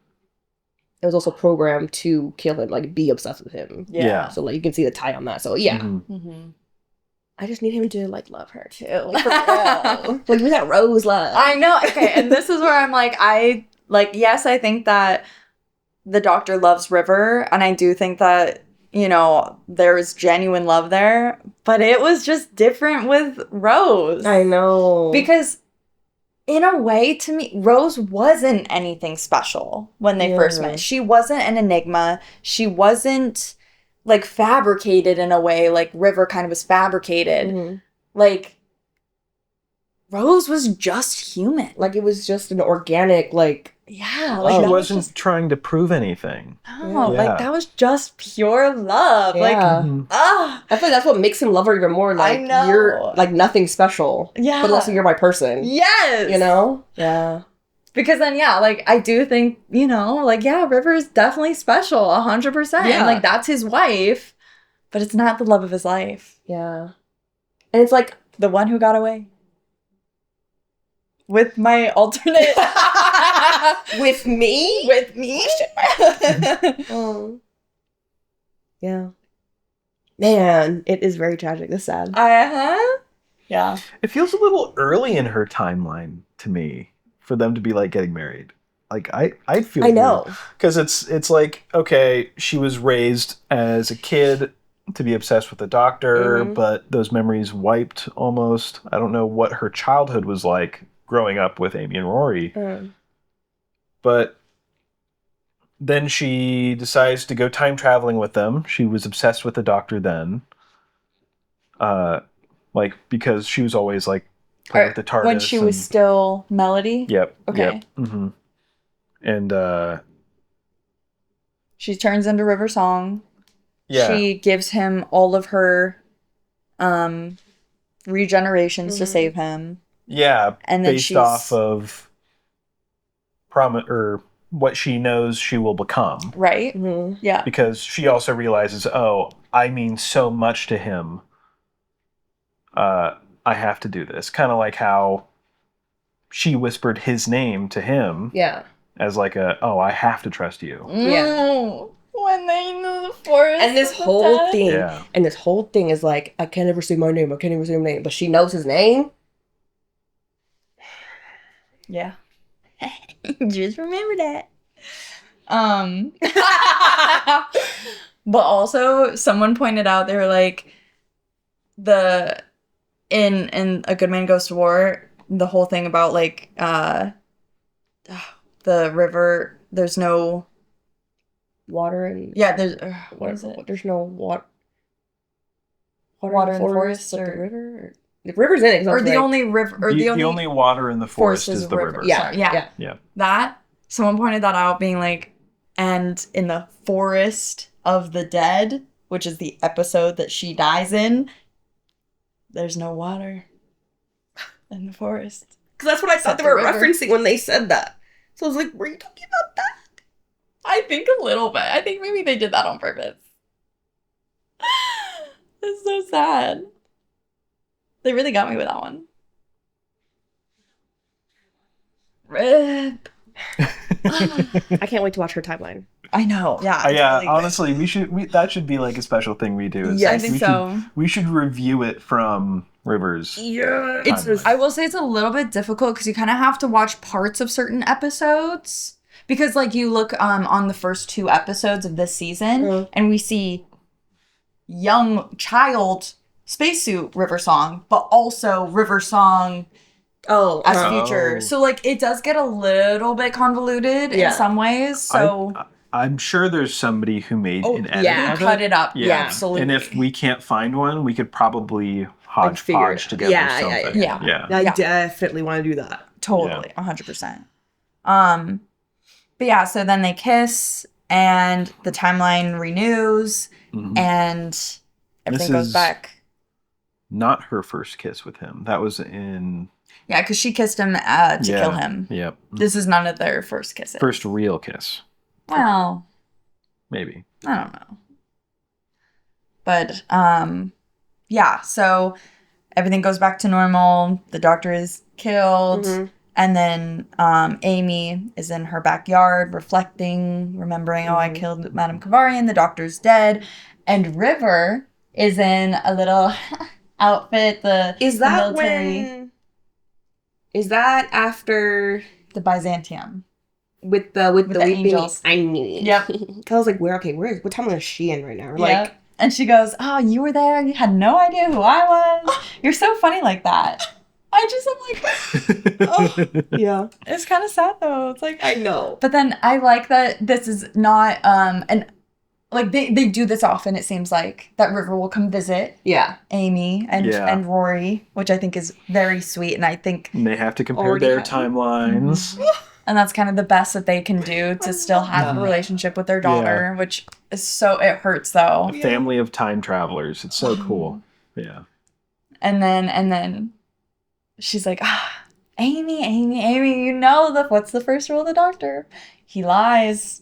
It was also programmed to kill him, like, be obsessed with him. Yeah. So, like, you can see the tie on that. So, yeah. Mhm. Mm-hmm. I just need him to, like, love her, too. Like, for real. Like, we got Rose love. I know. Okay, and this is where I'm like, yes, I think that the doctor loves River, and I do think that, you know, there is genuine love there, but it was just different with Rose. I know. Because in a way, to me, Rose wasn't anything special when they first Yeah. met. She wasn't an enigma. She wasn't, like, fabricated in a way like River kind of was fabricated. Mhm. Like, Rose was just human. Like, it was just an organic, like... Yeah, Oh, like She that wasn't was just, trying to prove anything. no, Yeah. like that was just pure love. Like, Yeah. Mhm. ah, I feel like that's what makes him love her even more. Like, know. you're, like, nothing special. yeah. But also, you're my person. yes, You know? Yeah. because then like I do think, you know, like River is definitely special, 100%. Yeah. And like that's his wife, but it's not the love of his life. Yeah. And it's like... The one who got away. With my alternate. With me? With me. Oh. Yeah. Man, it is very tragic. This is sad. Uh-huh. Yeah. It feels a little early in her timeline to me for them to be, like, getting married. Like, I'd feel I know. because it's like, okay, she was raised as a kid to be obsessed with the doctor, Mhm. but those memories wiped almost. I don't know what her childhood was like growing up with Amy and Rory, but then she decides to go time traveling with them. She was obsessed with the Doctor then. Because she was always like playing with the TARDIS. When she was still Melody? Yep. Okay. Yep. Mm-hmm. And she turns into River Song. yeah. She gives him all of her regenerations to save him. Yeah. And then based off of or what she knows she will become. Right? Mm-hmm. Yeah. Because she also realizes, I mean so much to him. I have to do this. Kind of like how she whispered his name to him. Yeah. As like I have to trust you. Yeah. When they knew the forest. And this of the whole dead. thing, Yeah. and this whole thing is like, I can't ever say my name. I can't ever say my name. But she knows his name. Yeah. Just remember that. But also, someone pointed out, they were like, in A Good Man Goes to War, the whole thing about like the river, there's no Water and there's what is it? There's no water Water in the forest, like or the river. The river's in it. or the only river, or The only water in the forest is the river. Yeah. Sorry, yeah. Yeah. That, someone pointed that out, being like, and in the forest of the dead, which is the episode that she dies in, there's no water in the forest. Because that's what I thought Except they were the river. referencing when they said that. So I was like, were you talking about that? I think a little bit. I think maybe they did that on purpose. It's so sad. They really got me with that one. Rip. I can't wait to watch her timeline. I know. Yeah. it's Yeah, really good. honestly, that should be like a special thing we do. Yeah, I think we so. We should review it from Rivers. Yeah. Timeline. I will say it's a little bit difficult because you kind of have to watch parts of certain episodes. Because, like, you look on the first 2 episodes of this season, and we see young child spacesuit River Song, but also River Song as future. So, like, it does get a little bit convoluted in some ways. So I'm sure there's somebody who made an edit yeah. of cut it up. Yeah. Yeah, absolutely. And if we can't find one, we could probably hodgepodge together Yeah, something. yeah. I Yeah. definitely want to do that. Totally, 100%. But yeah, so then they kiss, and the timeline renews, Mhm. and everything goes is- back. Not her first kiss with him. That was in... Yeah, because she kissed him to kill him. Yep. This is none of their first kisses. First real kiss. Well, Maybe. I don't know. But, yeah, so everything goes back to normal. The doctor is killed. Mhm. And then Amy is in her backyard reflecting, remembering, I killed Madame Kavarian, the doctor's dead. And River is in a little outfit, Is that military, is that after the Byzantium. with the the weeping angels. I knew it. Yep. Cause I was like, what time is she in right now? Like, Yep. And she goes, oh, you were there? You had no idea who I was? You're so funny like that. I'm like, oh, yeah, it's kind of sad though. It's like, I know. but then I like that this is not, and like they do this often, it seems like, that River will come visit Yeah. Amy and Rory, which I think is very sweet. And I think, And they have to compare Already their have- timelines. and that's kind of the best that they can do to still have a relationship with their daughter, which is so, it hurts though. A family of time travelers. It's so cool. Yeah. And then she's like, Amy, you know what's the first rule of the doctor? He lies.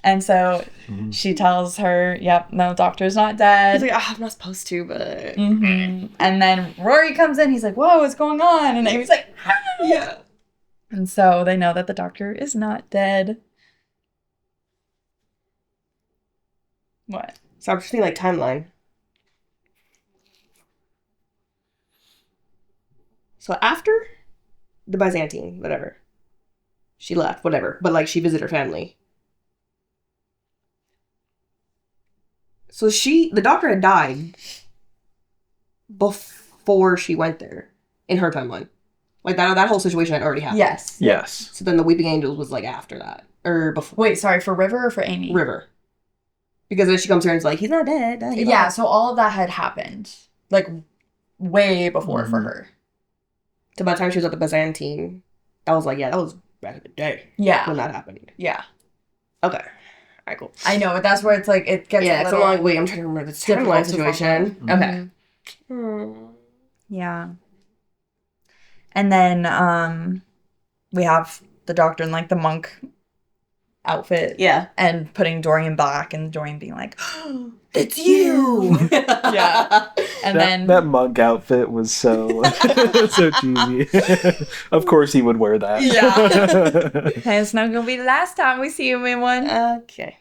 And so she tells her, yep, no, doctor's not dead. He's like, I'm not supposed to, but And then Rory comes in. He's like, whoa, what's going on? And Amy's like, ah! yeah. And so they know that the doctor is not dead. What? So I'm just thinking like timeline. So after the Byzantine, whatever, she left, whatever, but like she visited her family. So the doctor had died before she went there in her timeline. Like that whole situation had already happened. Yes. Yes. So then the Weeping Angels was like after that. Or before. Wait, sorry, for River or for Amy? River. Because then she comes here and is like, he's not dead. Yeah, so all of that had happened. Like, way before for her. So by the time she was at the Byzantine, I was like, yeah, that was back in the day. Yeah. When that happened. Yeah. Okay. All right, cool. I know, but that's where it's like, it gets Yeah, a because little... I'm like, wait, I'm trying to remember the difficult timeline to situation. follow. Okay. Yeah. And then we have the doctor in like the monk outfit. Yeah. And putting Dorian back and Dorian being like, oh, It's you! Yeah. And then... That monk outfit was so so cheesy. Of course he would wear that. Yeah. Hey, it's not going to be the last time we see him in one. Okay.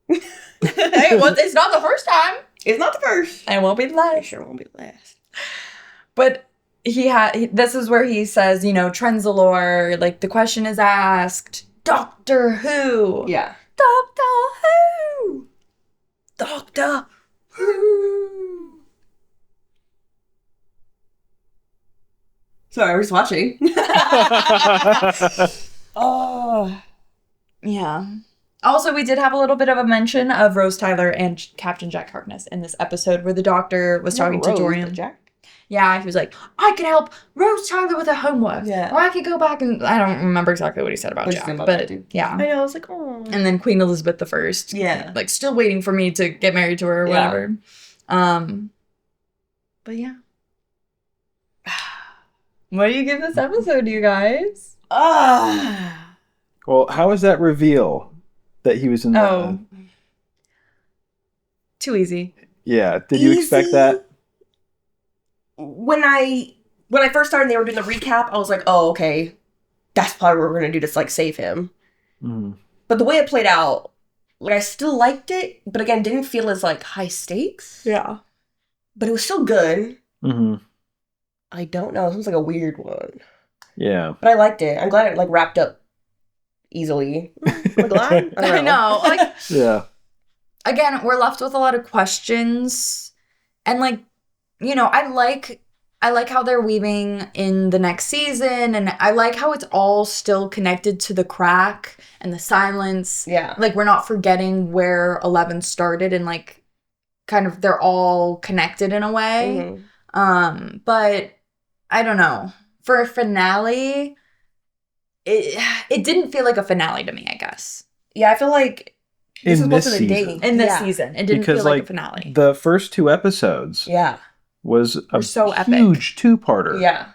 Hey, well, it's not the first time. It's not the first. And it won't be the last. It sure won't be the last. But this is where he says, Trenzalore, like the question is asked, Doctor Who? Yeah. Doctor Who? Doctor Who? Sorry, we're just watching. Oh. Yeah. Also, we did have a little bit of a mention of Rose Tyler and Captain Jack Harkness in this episode where the doctor was talking to Dorian. Jack? Yeah, he was like, I can help Rose Tyler with her homework. Yeah. Or I could go back and... I don't remember exactly what he said about Jack. But, yeah. I know, I was like, oh. And then Queen Elizabeth I. Yeah. Like, still waiting for me to get married to her or whatever. But, yeah. What do you give this episode, you guys? Well, how was that reveal that he was in the... Oh. Too easy. Yeah. Did you expect that? When I first started and they were doing the recap, I was like, oh, okay. That's probably what we're going to do to, like, save him. Mm. But the way it played out, like, I still liked it, but again, didn't feel as, like, high stakes. Yeah. But it was still good. Mm-hmm. I don't know. It was, like, a weird one. Yeah. But I liked it. I'm glad it, like, wrapped up easily. I'm glad. I know. Like, yeah. Again, we're left with a lot of questions. And, like, I like how they're weaving in the next season, and I like how it's all still connected to the crack and the silence. Yeah. Like, we're not forgetting where 11 started, and, like, kind of they're all connected in a way. Mm-hmm. But I don't know. For a finale, it didn't feel like a finale to me, I guess. Yeah, I feel like this is most of season. the day. In this season. It didn't Because, feel like like, a finale. The first 2 episodes was a so epic. huge 2-parter. Yeah.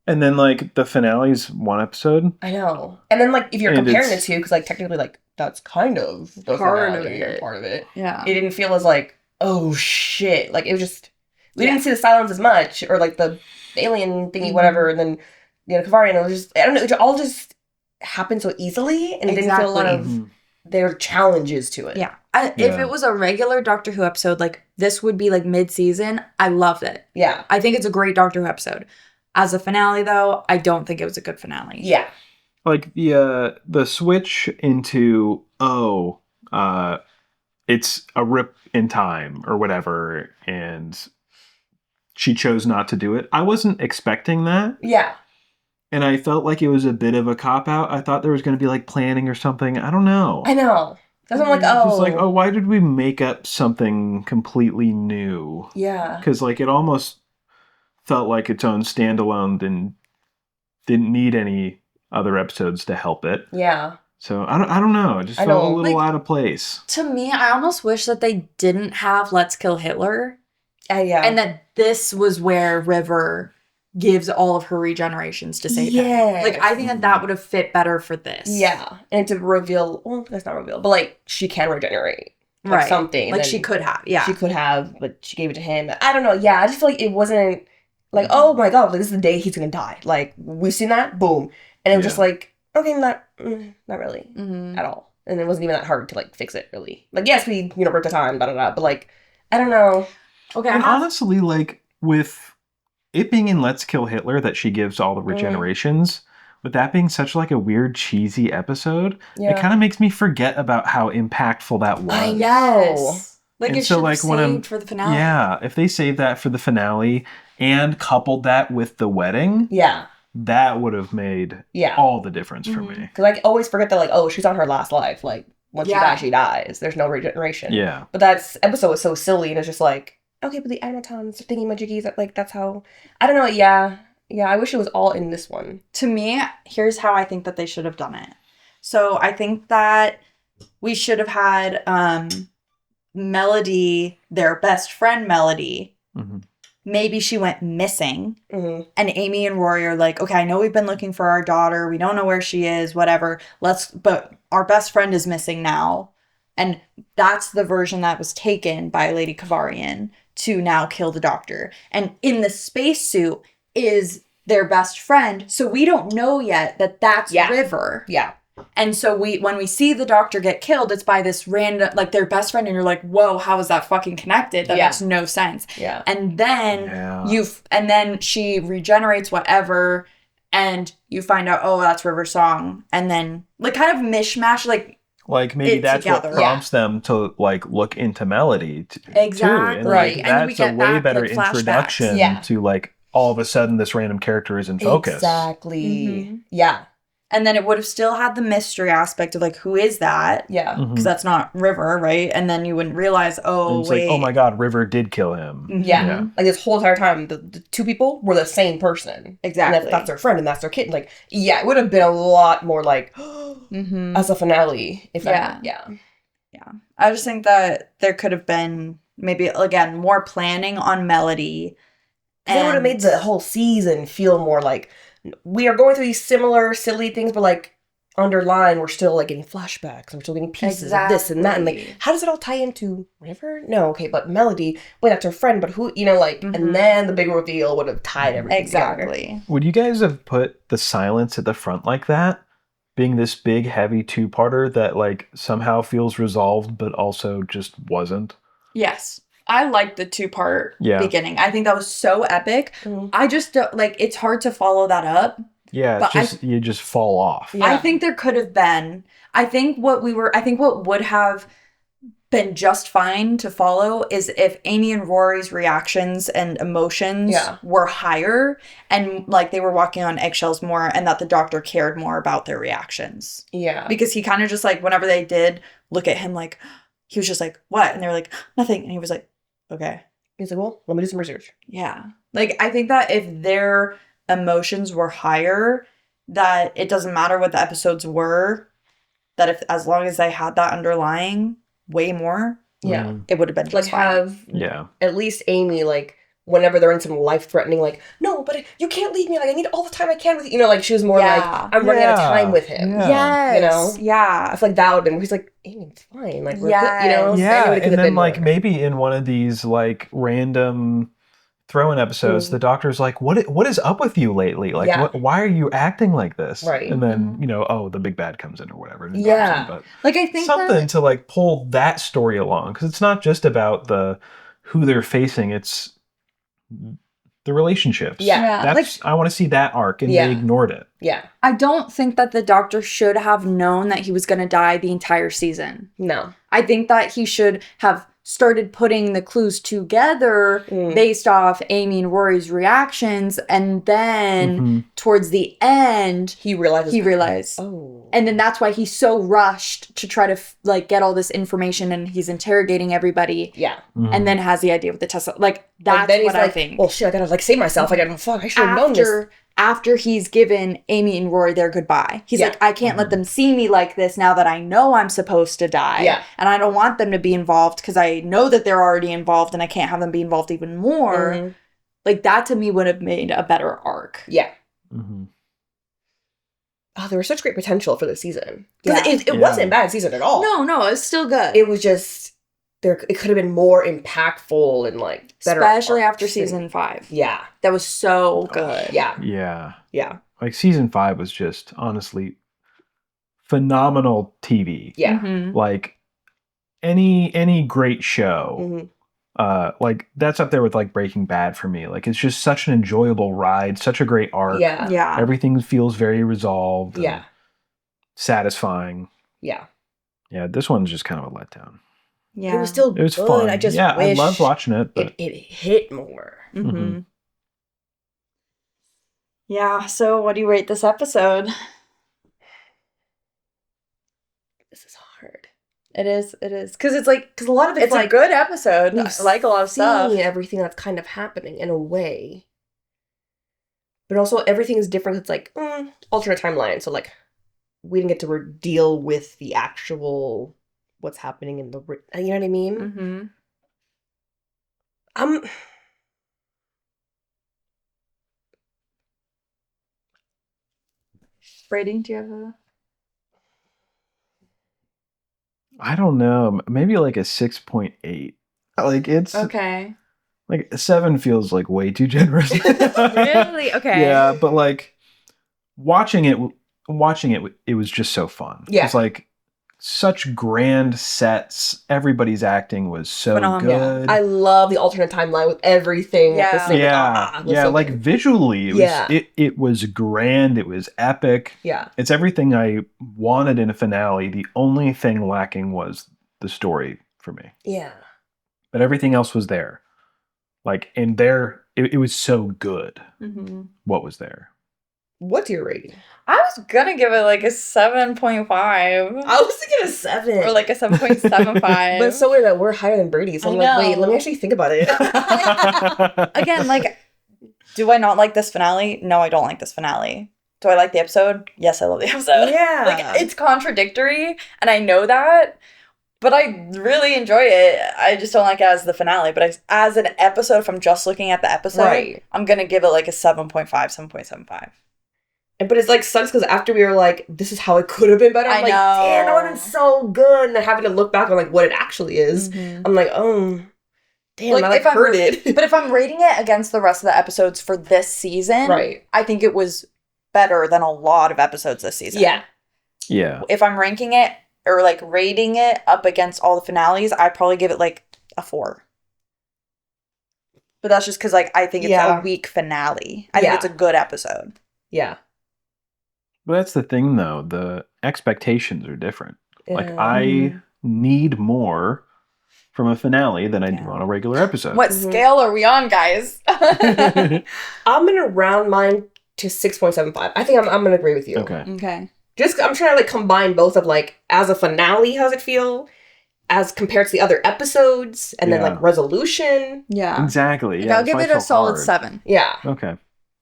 And then, like, the finale's 1 episode. I know. And then, like, if you're And comparing the it's- two, because, like, technically, like, that's kind of the Part finale of it. or part of it. Yeah. It didn't feel as, like, oh, shit. Like, it was just... We didn't see the silence as much, or, like, the alien thingy, whatever, and then, Kavarian, it was just... I don't know, it all just happened so easily, and it didn't feel a lot of... Mhm. There are challenges to it. Yeah. If it was a regular Doctor Who episode, like, this would be, like, mid-season, I loved it. Yeah. I think it's a great Doctor Who episode. As a finale, though, I don't think it was a good finale. Yeah. Like, the switch into, it's a rip in time, or whatever, and she chose not to do it. I wasn't expecting that. Yeah. And I felt like it was a bit of a cop-out. I thought there was going to be, like, planning or something. I don't know. I know. That's what I'm like, It's oh. just like, why did we make up something completely new? Yeah. Because, like, it almost felt like its own standalone and didn't need any other episodes to help it. Yeah. So, I don't know. It just felt a little out of place. To me, I almost wish that they didn't have Let's Kill Hitler. Yeah. And that this was where River gives all of her regenerations to save him. Like, I think that would have fit better for this. Yeah. And to reveal, well, that's not reveal, but, like, she can regenerate. Like, right. something. Like, she could have, yeah. She could have, but she gave it to him. I don't know. Yeah, I just feel like it wasn't, like, oh my god, like, this is the day he's gonna die. Like, we've seen that, boom. And it was just like, okay, not really, at all. And it wasn't even that hard to, like, fix it, really. Like, yes, we, broke the time, but, like, I don't know. Okay. And honestly, like, with it being in Let's Kill Hitler that she gives all the regenerations, with that being such, like, a weird, cheesy episode, it kind of makes me forget about how impactful that was. I know. Yes. Like, And it so, should like, have when I'm- saved for the finale. Yeah, if they saved that for the finale and coupled that with the wedding, Yeah. that would have made Yeah. all the difference for me. Because I always forget that, like, oh, she's on her last life. Like, once Yeah. she dies. There's no regeneration. Yeah. But that episode was so silly, and it's just like, okay, but the animatrons, thingy-majiggies, like, that's how... I don't know, yeah. Yeah, I wish it was all in this one. To me, here's how I think that they should have done it. So I think that we should have had Melody, their best friend Melody. Mm-hmm. Maybe she went missing. Mm-hmm. And Amy and Rory are like, okay, I know we've been looking for our daughter. We don't know where she is, whatever. But our best friend is missing now. And that's the version that was taken by Lady Kavarian to now kill the doctor. And in the spacesuit is their best friend. So we don't know yet that that's River. Yeah. And so when we see the doctor get killed, it's by this random, like, their best friend, and you're like, whoa, how is that fucking connected? That makes no sense. Yeah. And then and then she regenerates whatever, and you find out, oh, that's River's song. And then, like, kind of mishmash, like maybe that's together. what prompts them to, like, look into Melody exactly. too. And, Right. like, And then we that's a get way back, better like, flashbacks. introduction to, like, all of a sudden this random character is in focus. Exactly. Mm-hmm. Yeah. And then it would have still had the mystery aspect of, like, who is that? Yeah. Because that's not River, right? And then you wouldn't realize, oh, And it's wait. like, oh my god, River did kill him. Yeah. Like, this whole entire time, the two people were the same person. Exactly. And that's their friend, and that's their kid. Like, yeah, it would have been a lot more, like, as a finale. If that, yeah. I just think that there could have been, maybe, again, more planning on Melody. They would have made the whole season feel more like, we are going through these similar silly things, but, like, underlying, we're still, like, getting flashbacks, and we're still getting pieces of this and that, and, like, how does it all tie into River? No, okay, but Melody, wait, that's her friend, but who, you know, like, and then the big reveal would have tied everything together. Would you guys have put the silence at the front like that? Being this big, heavy two-parter that, like, somehow feels resolved, but also just wasn't? Yes. I liked the two-part beginning. I think that was so epic. I just don't, like, it's hard to follow that up. Yeah, it's just, you just fall off. I think there could have been. I think what would have been just fine to follow is if Amy and Rory's reactions and emotions were higher, and, like, they were walking on eggshells more, and that the doctor cared more about their reactions. Yeah. Because he kind of just, like, whenever they did look at him, like, he was just like, what? And they were like, nothing. And he was like, okay. He's like, well, let me do some research. Yeah. Like, I think that if their emotions were higher, that it doesn't matter what the episodes were, that if, as long as they had that underlying way more, it would have been just like, fine. have at least Amy, like, whenever they're in some life-threatening, like, no, but you can't leave me, like, I need all the time I can with you. You know, like, she was more like, I'm running out of time with him. Yes. You know? Yeah. I feel like that would have been, he's like, Amy, it's fine. Like, we're good, you know? Yeah, and then, like, maybe in one of these, like, random throw-in episodes, the doctor's like, what is up with you lately? Like, why are you acting like this? Right. And then, you know, oh, the big bad comes in or whatever. But like, I think something to, like, pull that story along. Because it's not just about who they're facing, it's the relationships. That's, like, I want to see that arc, and they ignored it. Yeah. I don't think that the doctor should have known that he was going to die the entire season. No. I think that he should have started putting the clues together based off Amy and Rory's reactions, and then towards the end he realized and then that's why he's so rushed to try to like get all this information, and he's interrogating everybody and then has the idea with the Tesla, like, that's what I think. Well, shit, I gotta, like, save myself. I should have known this. After he's given Amy and Rory their goodbye. He's like, I can't let them see me like this now that I know I'm supposed to die. Yeah. And I don't want them to be involved because I know that they're already involved, and I can't have them be involved even more. Like, that to me would have made a better arc. Yeah. Oh, there was such great potential for this season. It wasn't a bad season at all. No, it was still good. It was just, it could have been more impactful and, like, better. Especially after season 5. Yeah. That was so good. Yeah. Like, season 5 was just, honestly, phenomenal TV. Yeah. Like, any great show, like, that's up there with, like, Breaking Bad for me. Like, it's just such an enjoyable ride, such a great arc. Yeah. Everything feels very resolved. Yeah. Satisfying. Yeah. Yeah, this one's just kind of a letdown. Yeah. It was still It was good. fun. I just I wish loved watching it, but it hit more. Yeah, so what do you rate this episode? This is hard. It is. Because it's like, Because a lot of it's it's like a good episode. we've I like a lot of stuff. seen everything that's kind of happening in a way. But also everything is different. It's like alternate timeline. So like we didn't get to deal with the actual what's happening in the, you know what I mean? Mm-hmm. Brady, do you have a... I don't know. Maybe like a 6.8. Like it's Okay. like a 7 feels like way too generous. Really? Okay. Yeah, but like watching it, it was just so fun. Yeah. It's like such grand sets. Everybody's acting was so Phenomenal. good. I love the alternate timeline with everything at the same Yeah, it was yeah. so Like good. visually, it was grand. It was epic. Yeah. It's everything I wanted in a finale. The only thing lacking was the story for me. Yeah. But everything else was there. Like, and there, it was so good Mm-hmm. what was there. What's your rating? I was gonna give it like a 7.5. I was thinking a 7. Or like a 7.75. But it's so weird that we're higher than Brady. So I I'm like, wait, know. let me actually think about it. Again, like, do I not like this finale? No, I don't like this finale. Do I like the episode? Yes, I love the episode. Yeah. Like, it's contradictory, and I know that, but I really enjoy it. I just don't like it as the finale. But as an episode, if I'm just looking at the episode, Right. I'm going to give it like a 7.5, 7.75. But it's like sucks because after we were like, this is how it could have been better. I'm I like, know. damn, that would have been so good. And then having to look back on like what it actually is, Mhm. I'm like, oh, damn, Like, I like if I'm- heard it. But if I'm rating it against the rest of the episodes for this season, Right. I think it was better than a lot of episodes this season. Yeah. Yeah. If I'm ranking it or like rating it up against all the finales, I'd probably give it like a 4. But that's just because like I think it's Yeah. a weak finale. I think Yeah. it's a good episode. Yeah. But that's the thing, though. The expectations are different. Like, Yeah. I need more from a finale than I do Yeah. on a regular episode. What Mhm. scale are we on, guys? I'm gonna round mine to 6.75. I think I'm gonna agree with you. Okay. Okay. Just I'm trying to like combine both of like as a finale, how's it feel, as compared to the other episodes, and then Yeah. like resolution. Yeah. Exactly. Like, Yeah, I'll that's give why it a felt solid hard. 7. Yeah. Okay.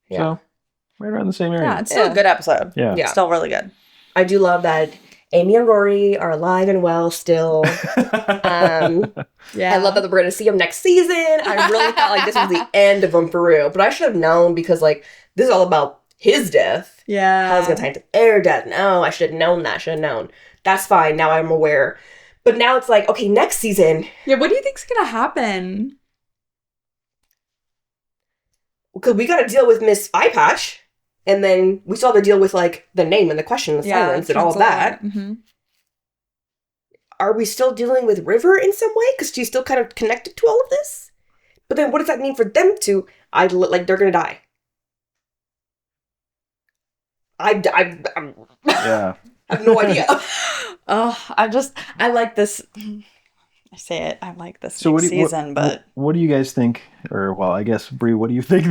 Yeah. So, right around the same area. Yeah, it's still Yeah. a good episode. Yeah. Yeah. Still really good. I do love that Amy and Rory are alive and well still. Yeah. I love that we're gonna see them next season. I really felt like this was the end of them for real, but I should have known because like this is all about his death. Yeah. How it's gonna tie into their death. No, I should have known that. Should have known. That's fine. Now I'm aware. But now it's like, okay, next season, Yeah, what do you think's gonna happen? because we got to deal with Miss Eye Patch, and then we still have to deal with like the name and the question, and the silence, and all of that. Mm-hmm. Are we still dealing with River in some way? Because she's still kind of connected to all of this. But then, what does that mean for them to? Like they're gonna die. I'm Yeah. I have no idea. Oh, I like this. I say it. I like this So season, but what do you guys think? Or well, I guess Bree, what do you think?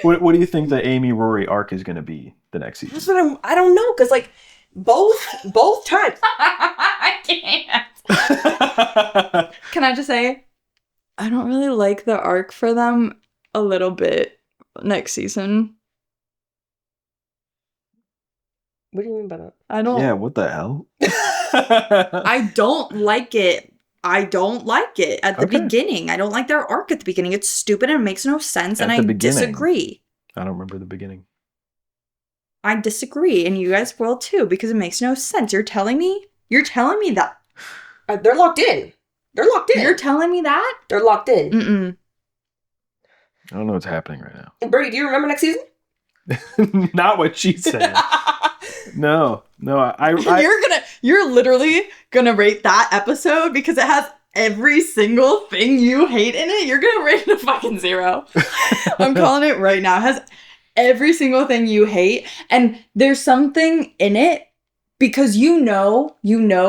What do you think the Amy Rory arc is going to be the next season? That's what I don't know, because like both times. I can't. Can I just say, I don't really like the arc for them a little bit next season. What do you mean by that? I don't. Yeah. What the hell? I don't like it. I don't like it at the Okay. beginning. I don't like their arc at the beginning. It's stupid and it makes no sense, and At I the beginning. disagree. I don't remember the beginning. I disagree, and you guys will too, because it makes no sense. You're telling me that. They're locked in. They're locked in. You're telling me that? They're locked in. Mm-mm. I don't know what's happening right now. Brady, do you remember next season? Not what she said. No. You're literally gonna rate that episode because it has every single thing you hate in it. You're gonna rate it a fucking 0. I'm calling it right now. It has every single thing you hate, and there's something in it because you know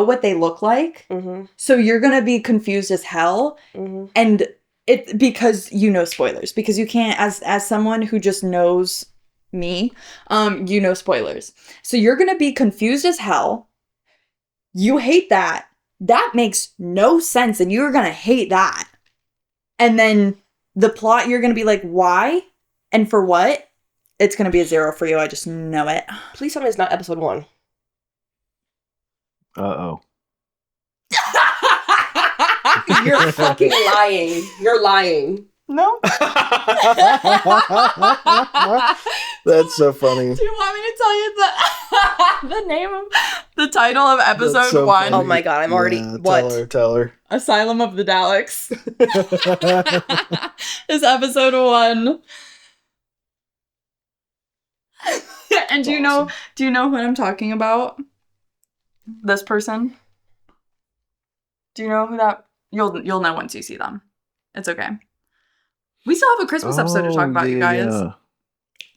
what they look like, Mm-hmm. so you're gonna be confused as hell, Mm-hmm. and it because you know spoilers, because you can't, as someone who just knows me, you know spoilers. So you're going to be confused as hell. You hate that. That makes no sense, and you're going to hate that. And then the plot, you're going to be like, why? And for what? It's going to be a 0 for you. I just know it. Please tell me it's not episode 1. Uh-oh. You're fucking lying. You're lying. No? That's so funny. Do you want me to tell you the name of the title of episode That's so 1? funny. Oh my god, I'm already... Yeah, what? Tell her. Asylum of the Daleks. Is episode 1. And do you know what I'm talking about? This person? Do you know who that... You'll know once you see them. It's okay. We still have a Christmas episode to talk about, you guys. Yeah.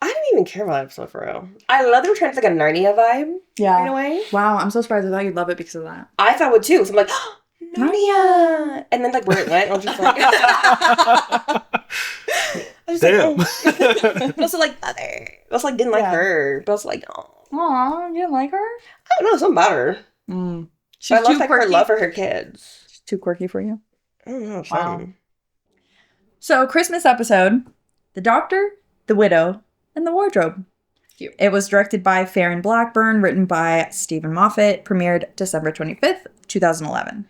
I didn't even care about that episode for real. I love that we're trying to like a Narnia vibe in a way. Wow, I'm so surprised. I thought you'd love it because of that. I thought would too. So I'm like, oh, Narnia. And then like where it went, I was just like... I was Damn. like, oh. But also like, mother. I also like didn't like her. But I was like, oh. Aw, you didn't like her? I don't know, something about her. She's But I love too like her quirky. love for her kids. She's too quirky for you. I don't know. Wow. Something. So, Christmas episode, The Doctor, The Widow, and The Wardrobe. Cute. It was directed by Farron Blackburn, written by Stephen Moffat, premiered December 25th, 2011.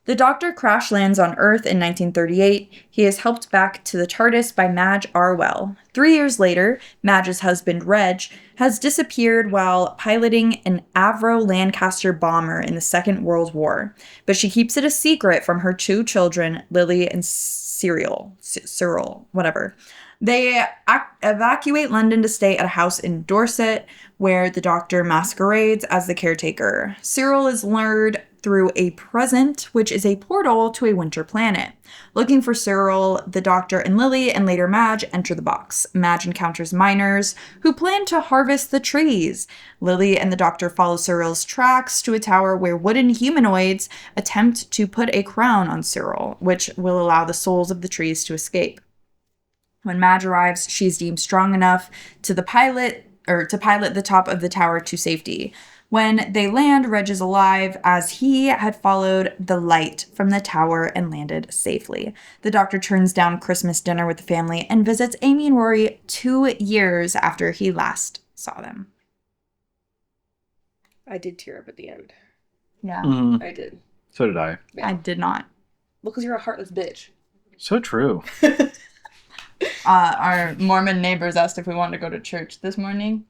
The Doctor crash lands on Earth in 1938. He is helped back to the TARDIS by Madge Arwell. 3 years later, Madge's husband, Reg, has disappeared while piloting an Avro Lancaster bomber in the Second World War, but she keeps it a secret from her 2 children, Lily and Cyril, whatever. They evacuate London to stay at a house in Dorset, where the Doctor masquerades as the caretaker. Cyril is lured through a present, which is a portal to a winter planet. Looking for Cyril, the Doctor and Lily, and later Madge, enter the box. Madge encounters miners who plan to harvest the trees. Lily and the Doctor follow Cyril's tracks to a tower where wooden humanoids attempt to put a crown on Cyril, which will allow the souls of the trees to escape. When Madge arrives, she's deemed strong enough to pilot the top of the tower to safety. When they land, Reg is alive, as he had followed the light from the tower and landed safely. The Doctor turns down Christmas dinner with the family and visits Amy and Rory 2 years after he last saw them. I did tear up at the end. Yeah. Mhm. I did. So did I. I did not. Well, because you're a heartless bitch. So true. Our Mormon neighbors asked if we wanted to go to church this morning.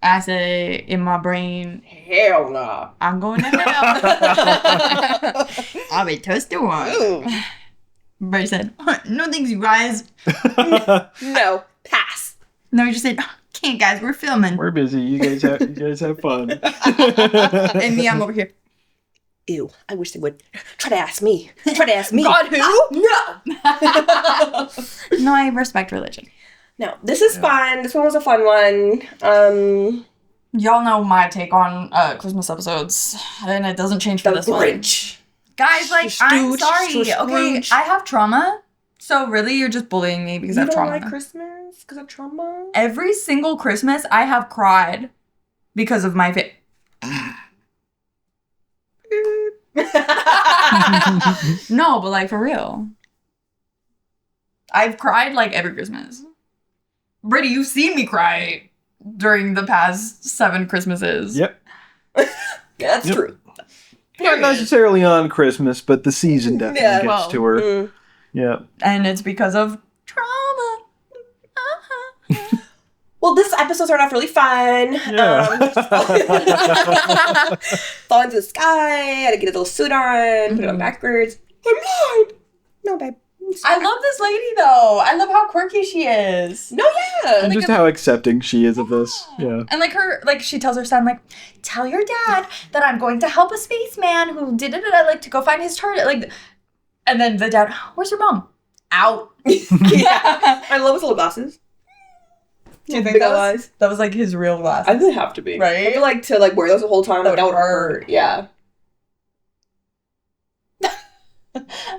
I said, in my brain, Hell no. I'm going to hell. I'll be toasted one. Ooh. Brady said, no thanks, you guys. No. Pass. No, he just said, can't, guys, we're filming. We're busy. You guys have fun. And me, I'm over here. Ew. I wish they would try to ask me. Try to ask me. God, who? No. No, I respect religion. No. This is fun. This one was a fun one. Y'all know my take on Christmas episodes, and it doesn't change for The this one. Grinch. Guys, like, I'm Stooge, sorry. Stooge. Okay, I have trauma, so really you're just bullying me because I You have don't trauma. like Christmas because of trauma? Every single Christmas, I have cried because of my No, but like for real. I've cried like every Christmas. Brady, you've seen me cry during the past 7 Christmases. Yep. That's Yep. true. Not necessarily on Christmas, but the season definitely Yeah, gets to her. Mm. Yep. And it's because of trauma. Well, this episode started off really fun. Yeah. Fall into the sky. Had to get a little suit on. Put it on backwards. I'm blind. No, babe. I love this lady though. I love how quirky she is. No, yeah. And just how accepting she is of this. Yeah. And she tells her son, like, tell your dad that I'm going to help a spaceman who did it, and I like to go find his target. Like, and then the dad, where's your mom? Out. Yeah. I love his little glasses. Do you think Big that eyes. was, that was like his real glasses? I think they have to be. Right? I feel like to like wear those the whole time. Like, that would hurt. Yeah.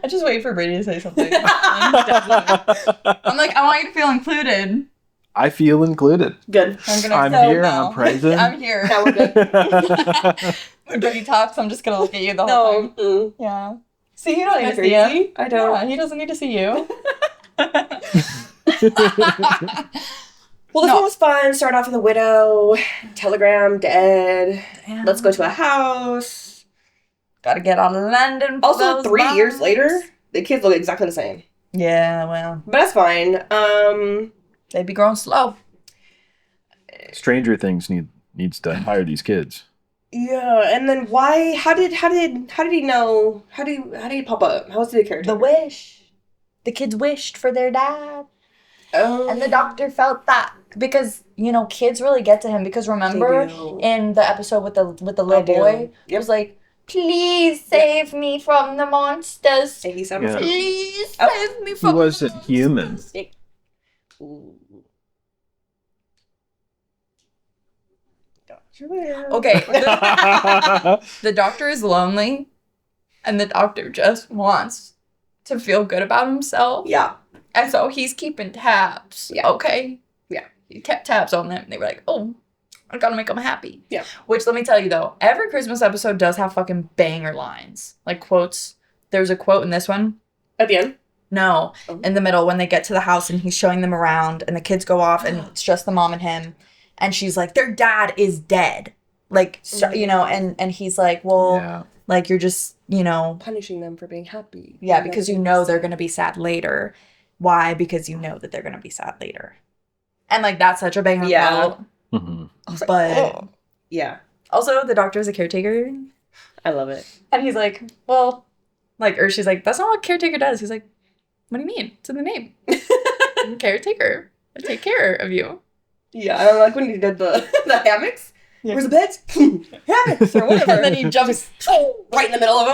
I just wait for Brady to say something. I'm like, I want you to feel included. I feel included. Good. I'm here. I'm present. I'm here. Now we're good. When Brady talks, I'm just gonna look at you the whole time. No. Yeah. See, you don't need to see Crazy? him. I don't. Yeah, he doesn't need to see you. Well, this No. one was fun. Start off with a widow, telegram, dead. Damn. Let's go to a house. Gotta get on London. For Also, those 3 years vibes. later, the kids look exactly the same. Yeah, well, But that's fine. they be growing slow. Stranger Things needs to hire these kids. Yeah, and then why? How did he know? How did he pop up? How was he a character? The wish. The kids wished for their dad. Oh. And the doctor felt that because, kids really get to him because remember They do. in the episode with the little I do. boy, he Yep. was like, please save me from the monsters. And he said, Yeah. Please Oh. save me He from wasn't human. Ooh. Okay. The doctor is lonely and the doctor just wants to feel good about himself. Yeah. And so he's keeping tabs. Yeah. Okay. Yeah. He kept tabs on them. They were like, oh, I gotta make them happy. Yeah. Which, let me tell you though, every Christmas episode does have fucking banger lines. Like quotes. There's a quote in this one. At the end. No. Oh. In the middle when they get to the house and he's showing them around and the kids go off and it's just the mom and him. And she's like, their dad is dead. Like, and he's like, well, Yeah. like you're just, Punishing them for being happy. yeah, because they're going to be sad later. Why? Because you know that they're going to be sad later. And, like, that's such a banger Yeah. quote. Mm-hmm. I was like, But oh. Yeah. also, the doctor is a caretaker. I love it. And he's like, well, like, or she's like, that's not what caretaker does. He's like, what do you mean? It's in the name. I'm a caretaker. I take care of you. Yeah, I don't like when he did the hammocks. Yeah. Where's the beds? Hammocks or whatever. And then he jumps right in the middle of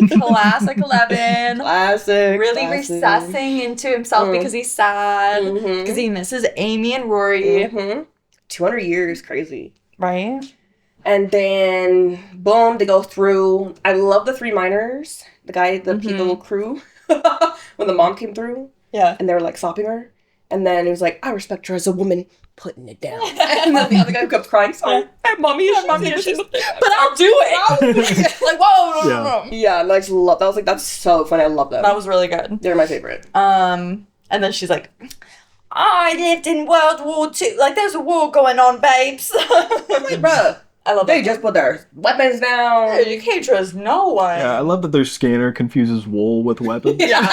them. classic 11. Classic. Really classic. recessing into himself because he's sad. Mhm. Because he misses Amy and Rory. Mm-hmm. 200 years, crazy. Right? And then, boom, they go through. I love the 3 miners. The people crew. When the mom came through Yeah. and they were like stopping her. And then it was like, I respect her as a woman, putting it down. And then the other guy kept crying, sorry. Hey, mommy, But I'll do it. Like, whoa, Yeah. Yeah, and I just love that. I was like, that's so funny. I love them. That was really good. They're my favorite. And then she's like, I lived in World War II. Like, there's a war going on, babes. I'm like, bruh, I love they that. just put their weapons down. You can't trust no one. Yeah, I love that their scanner confuses wool with weapons. Yeah.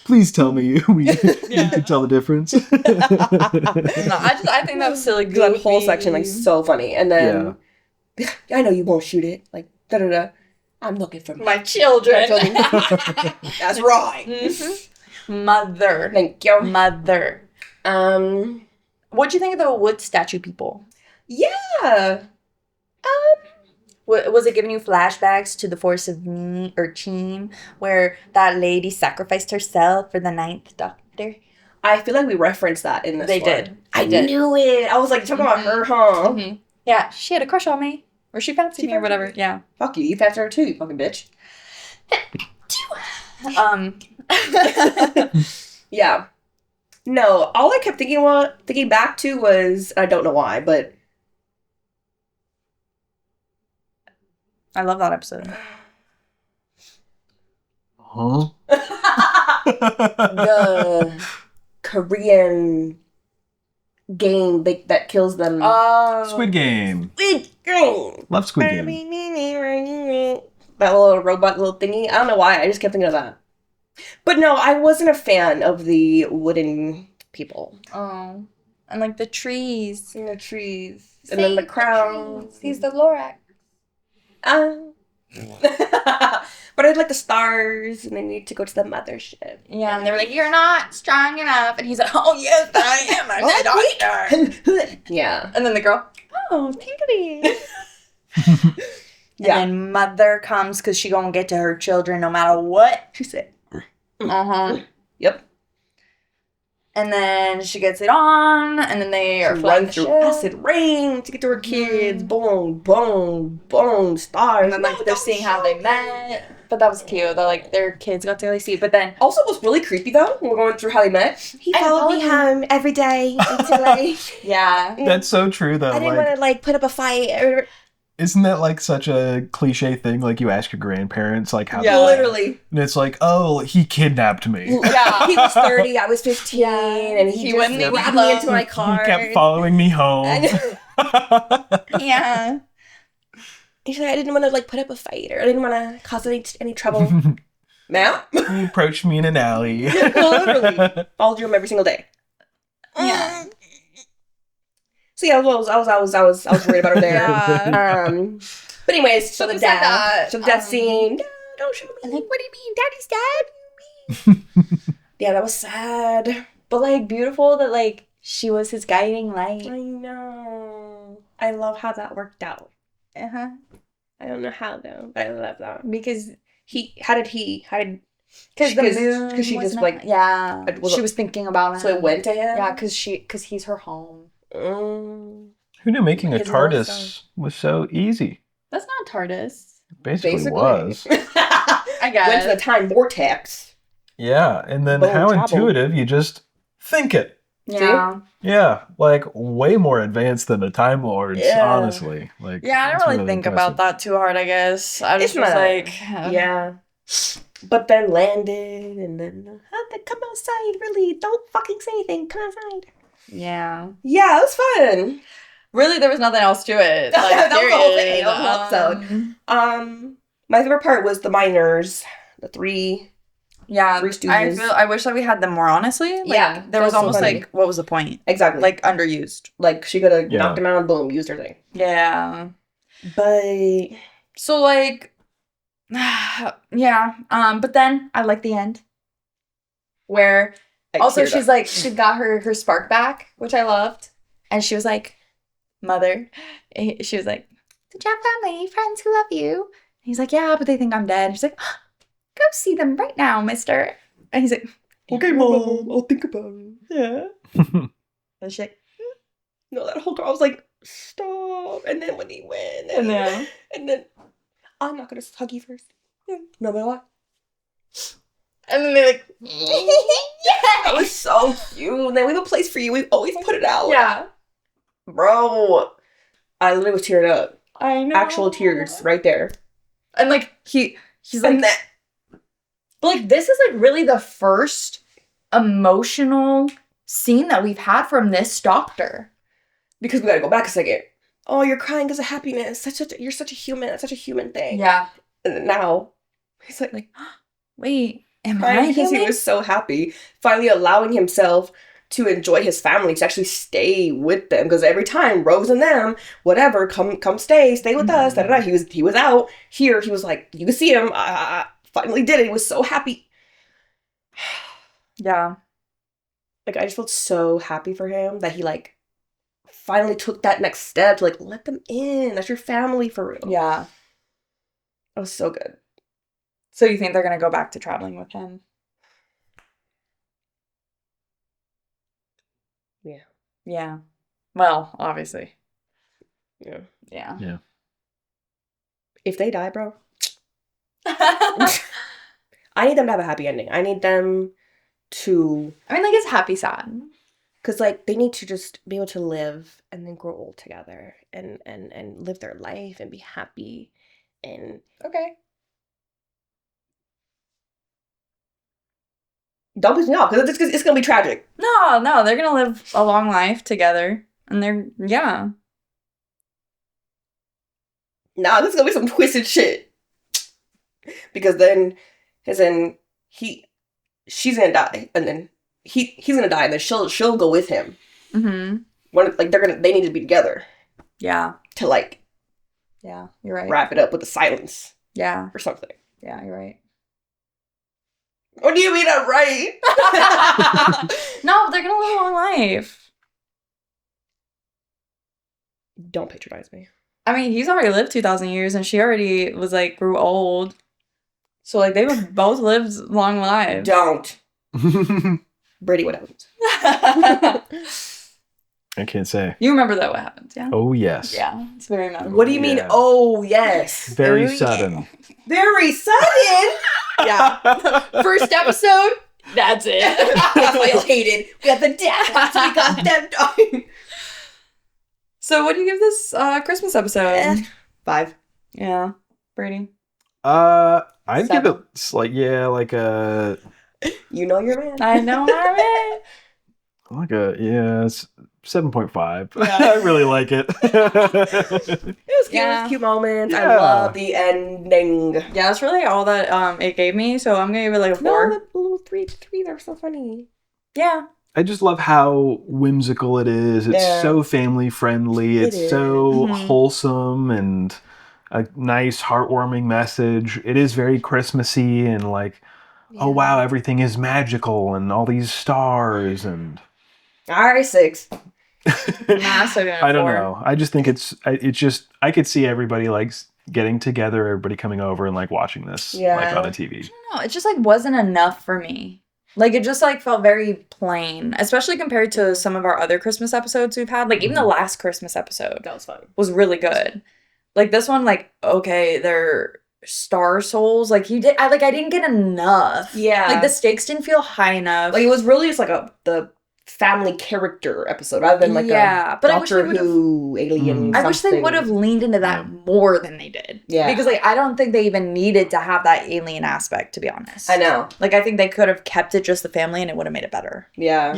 Please tell me we can tell the difference. No, I think that was silly. That whole section, like, so funny. And then, I know you won't shoot it. Like, da-da-da. I'm looking for My children. That's right. Mhm. Mother. Thank you. Mother. What'd you think of the wood statue people? Yeah. Was it giving you flashbacks to the Force of Cheen, where that lady sacrificed herself for the 9th Doctor? I feel like we referenced that in this They one. did. I They did. knew it. I was like, talking about her, huh? Mm-hmm. Yeah, she had a crush on me. Or she fancied me or whatever. Yeah. Fuck you. You fancied her too, you fucking bitch. Yeah. No, all I kept thinking back to was, I don't know why, but I love that episode. Huh? the Korean game that kills them. Squid Game. Squid Game. Love Squid Game. That little robot little thingy. I don't know why. I just kept thinking of that. But no, I wasn't a fan of the wooden people. Oh. And like the trees. And the trees. And then the crowns. He's the Lorax. But I'd like the stars, and they need to go to the mothership. Yeah, and they were like, you're not strong enough. And he's like, oh, yes, I am. I'm the doctor. Yeah. And then the girl, oh, tinkly. Yeah. And then mother comes because she gonna get to her children no matter what. She said, uh-huh. Yep. And then she gets it on, and then they are flying Run the through ship. acid rain to get to her kids. Boom, boom, boom, stars. And then like they're seeing how they met. But that was cute. That like their kids got to really see. But then Also, what's really creepy though, when we're going through how they met, he followed me home every day until yeah. That's so true, though. I didn't want to like put up a fight. Isn't that like such a cliche thing? Like you ask your grandparents, like how, Yeah. Literally. and it's like, oh, he kidnapped me. Yeah. He was 30, I was 15, and he just wouldn't leave me grabbed me alone. into my He car. kept following me home. Yeah. He's like, I didn't want to like put up a fight, or I didn't want to cause any trouble. Now, He approached me in an alley. literally followed you home every single day. Yeah. So yeah, I was worried about her there. Yeah. But anyways, so the just like death, that, so the death scene. No, don't show me. And like, What do you mean, Daddy's dead? Yeah, that was sad. but like beautiful that like she was his guiding light. I know. I love how that worked out. Uh-huh. I don't know how though, but I love that. Because Because the moon because she was just not- like yeah, was she it- was thinking about him. so it went to him. Yeah, because he's her home. Who knew making a His little TARDIS son. was so easy? That's not TARDIS. Basically was. I guess. Went to the time vortex. Yeah, and then Boom, how travel. intuitive, you just think it. Yeah. Yeah, like way more advanced than the Time Lords, Yeah. honestly. Like, Yeah, I it's don't really think about that too hard, I guess. I just It's was not- like, Yeah. But then landed, and then come outside. Really, don't fucking say anything. Come outside. yeah. Yeah, it was fun. Really, there was nothing else to it. Like, That was the whole period. thing, the whole episode. My favorite part was the miners, the three. Yeah, Three Stooges. I wish that we had them more. Honestly, like, Yeah, there that was was so almost funny. like, what was the point? Exactly. Like underused. Like she could have Yeah. knocked him out and boom, used her thing. Yeah. But So like, yeah. But then I like the end, where also she's like she got her spark back, which I loved, and she was like, "Mother," she was like, "Did you have family, friends who love you?" And he's like, "Yeah, but they think I'm dead." And she's like, "Go see them right now, Mister." And he's like, okay, Mom, I'll think about it. "Yeah." And she's like, No, that whole time I was like, stop. And then when he went, and then and then I'm not gonna hug you first. No matter what. and then they're like, That was so cute. And then we have a place for you. We always put it out. yeah, Bro. I literally was tearing up. I know, Actual tears right there. And like he's like And that But like this is like really the first emotional scene that we've had from this doctor. because we gotta go back a second. Oh, you're crying because of happiness. You're such a human. That's such a human thing. Yeah. And then now he's like Wait, am I crying because he human? was so happy, finally allowing himself to enjoy his family, to actually stay with them. Because every time Rose and them, whatever, come stay with us. Da, da, da. He was out here. He was like, you can see him. Finally did it. He was so happy. Yeah. Like I just felt so happy for him that he like finally took that next step to like let them in. That's your family for real. Yeah. That was so good. So you think they're gonna go back to traveling with him? Yeah. Yeah. Well, obviously. Yeah. Yeah. If they die, bro, I need them to have a happy ending. I need them to, I mean, like it's happy sad. because like they need to just be able to live and then grow old together and live their life and be happy and Okay. don't piss me off because it's gonna be tragic. No, they're gonna live a long life together. And they're yeah. Nah, this is gonna be some twisted shit. Because then, she's gonna die, and then he's gonna die, and then she'll go with him. Mm-hmm. They need to be together Yeah. to like Yeah. You're right. wrap it up with the silence Yeah. or something. Yeah, you're right. What do you mean I'm right? No, they're gonna live a long life. Don't patronize me. I mean, he's already lived 2,000 years, and she already was like grew old. So like they both lived long lives. Don't. Brady, what happens? I can't say. You remember that what happens, yeah? Oh, yes. Yeah, it's very memorable. What do you mean? Yeah. Oh, yes. Very Oh, yeah. sudden. Very sudden. Yeah. First episode, that's it. Violated. We got the deaths. We got them dying. So what do you give this Christmas episode? 5. Yeah. Brady? I'd give 7. it like a You know your man. I know my it's 7.5. Yeah. I really like it. It was cute. Yeah. It was cute moments. I Yeah. love the ending. Yeah, that's really all that it gave me, so I'm gonna give it like a 4. No, the little three, they're so funny. Yeah. I just love how whimsical it is. It's Yeah. so family friendly. It It's is. so Mhm. wholesome and a nice, heartwarming message. It is very Christmassy and like, oh wow, everything is magical and all these stars and All right, 6. Nah, so good. I don't know. I just think it's just I could see everybody like getting together, everybody coming over and like watching this like Yeah. on a TV. No, it just like wasn't enough for me. Like it just like felt very plain, especially compared to some of our other Christmas episodes we've had. Like even the last Christmas episode That was fun. was really good. Like this one, like okay, they're star souls. Like I didn't get enough. Yeah. Like the stakes didn't feel high enough. Like it was really just like the family character episode rather than like Yeah, a but I wish Doctor they would've- Who alien. I wish they something. would have leaned into that Yeah. more than they did. Yeah. Because like I don't think they even needed to have that alien aspect, to be honest. I know. Like I think they could have kept it just the family and it would have made it better. Yeah.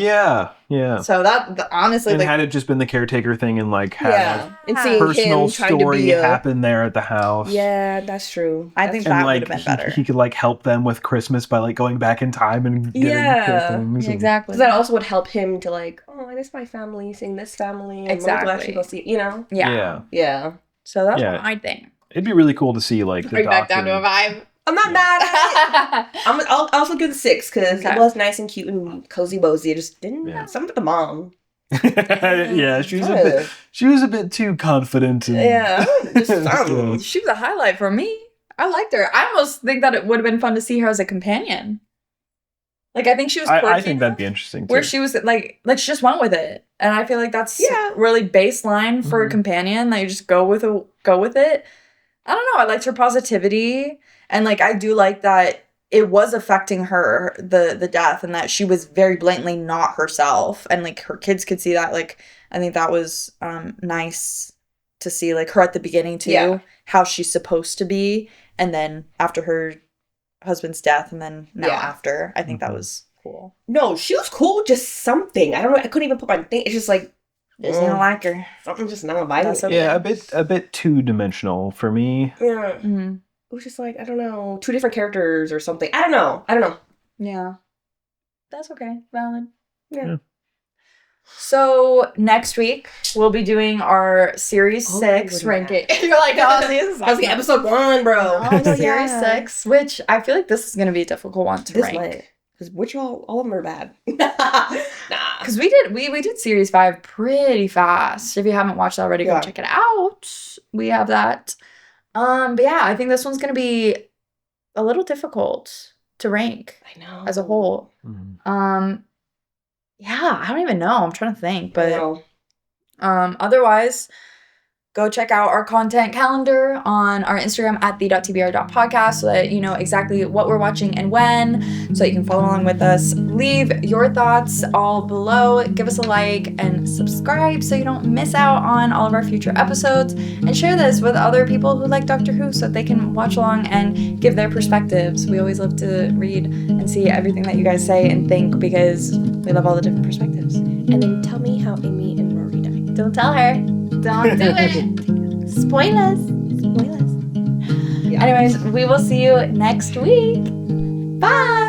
Yeah. So that honestly, And like had it just been the caretaker thing and like had Yeah. And a seeing personal him trying to story be a... happen there at the house. Yeah, that's true. I think And that like would have been better. he could like help them with Christmas by like going back in time and getting Yeah. things. and- Exactly. Because that also would help him to like, oh, I miss my family, seeing this family. And Exactly. we'll actually go see, you know? Yeah. Yeah. So that's Yeah. what I think. It'd be really cool to see like the Bring back down to a doctor. vibe. I'm not mad at it. I'll also give it 6 because Okay. it was nice and cute and cozy wozy. It just didn't Yeah. have something with the mom. Yeah, she was a bit too confident. And, Yeah. Just Yeah. She was a highlight for me. I liked her. I almost think that it would have been fun to see her as a companion. Like I think she was quirky I think that'd enough be interesting too. where she was like she just went with it. And I feel like that's Yeah. really baseline for a Mhm. companion, that you just go with it. I don't know. I liked her positivity, and like I do like that it was affecting her, the death, and that she was very blatantly not herself, and like her kids could see that. Like I think that was nice to see, like her at the beginning too, Yeah. how she's supposed to be, and then after her husband's death, and then now Yeah. after. I think that Mhm. was cool. No, she was cool, just something. I don't know. I couldn't even put my thing. It's just like, Just didn't like her. something just not vibing. That's okay. Yeah, a bit two dimensional for me. Yeah. Mm-hmm. It was just like, I don't know, 2 different characters or something. I don't know. Yeah. That's okay. Valid. Yeah. So next week we'll be doing our series Oh, 6 we're ranking. You're like, oh, this is That was the episode 1, bro. Oh, no, Yeah. series 6, which I feel like this is gonna be a difficult one to This rank. might. Because which all of them are bad. Nah. Because we did series 5 pretty fast. If you haven't watched it already, go Yeah. check it out. We have that. But yeah, I think this one's gonna be a little difficult to rank I know. as a whole. Yeah, I don't even know. I'm trying to think, I but know. otherwise, go check out our content calendar on our Instagram at the.tbr.podcast so that you know exactly what we're watching and when, so you can follow along with us. Leave your thoughts all below. Give us a like and subscribe so you don't miss out on all of our future episodes. And share this with other people who like Doctor Who so that they can watch along and give their perspectives. We always love to read and see everything that you guys say and think because we love all the different perspectives. And then tell me how Amy and Rory died. Don't tell her. Don't do it. Spoilers. Yeah. Anyways, we will see you next week. Bye.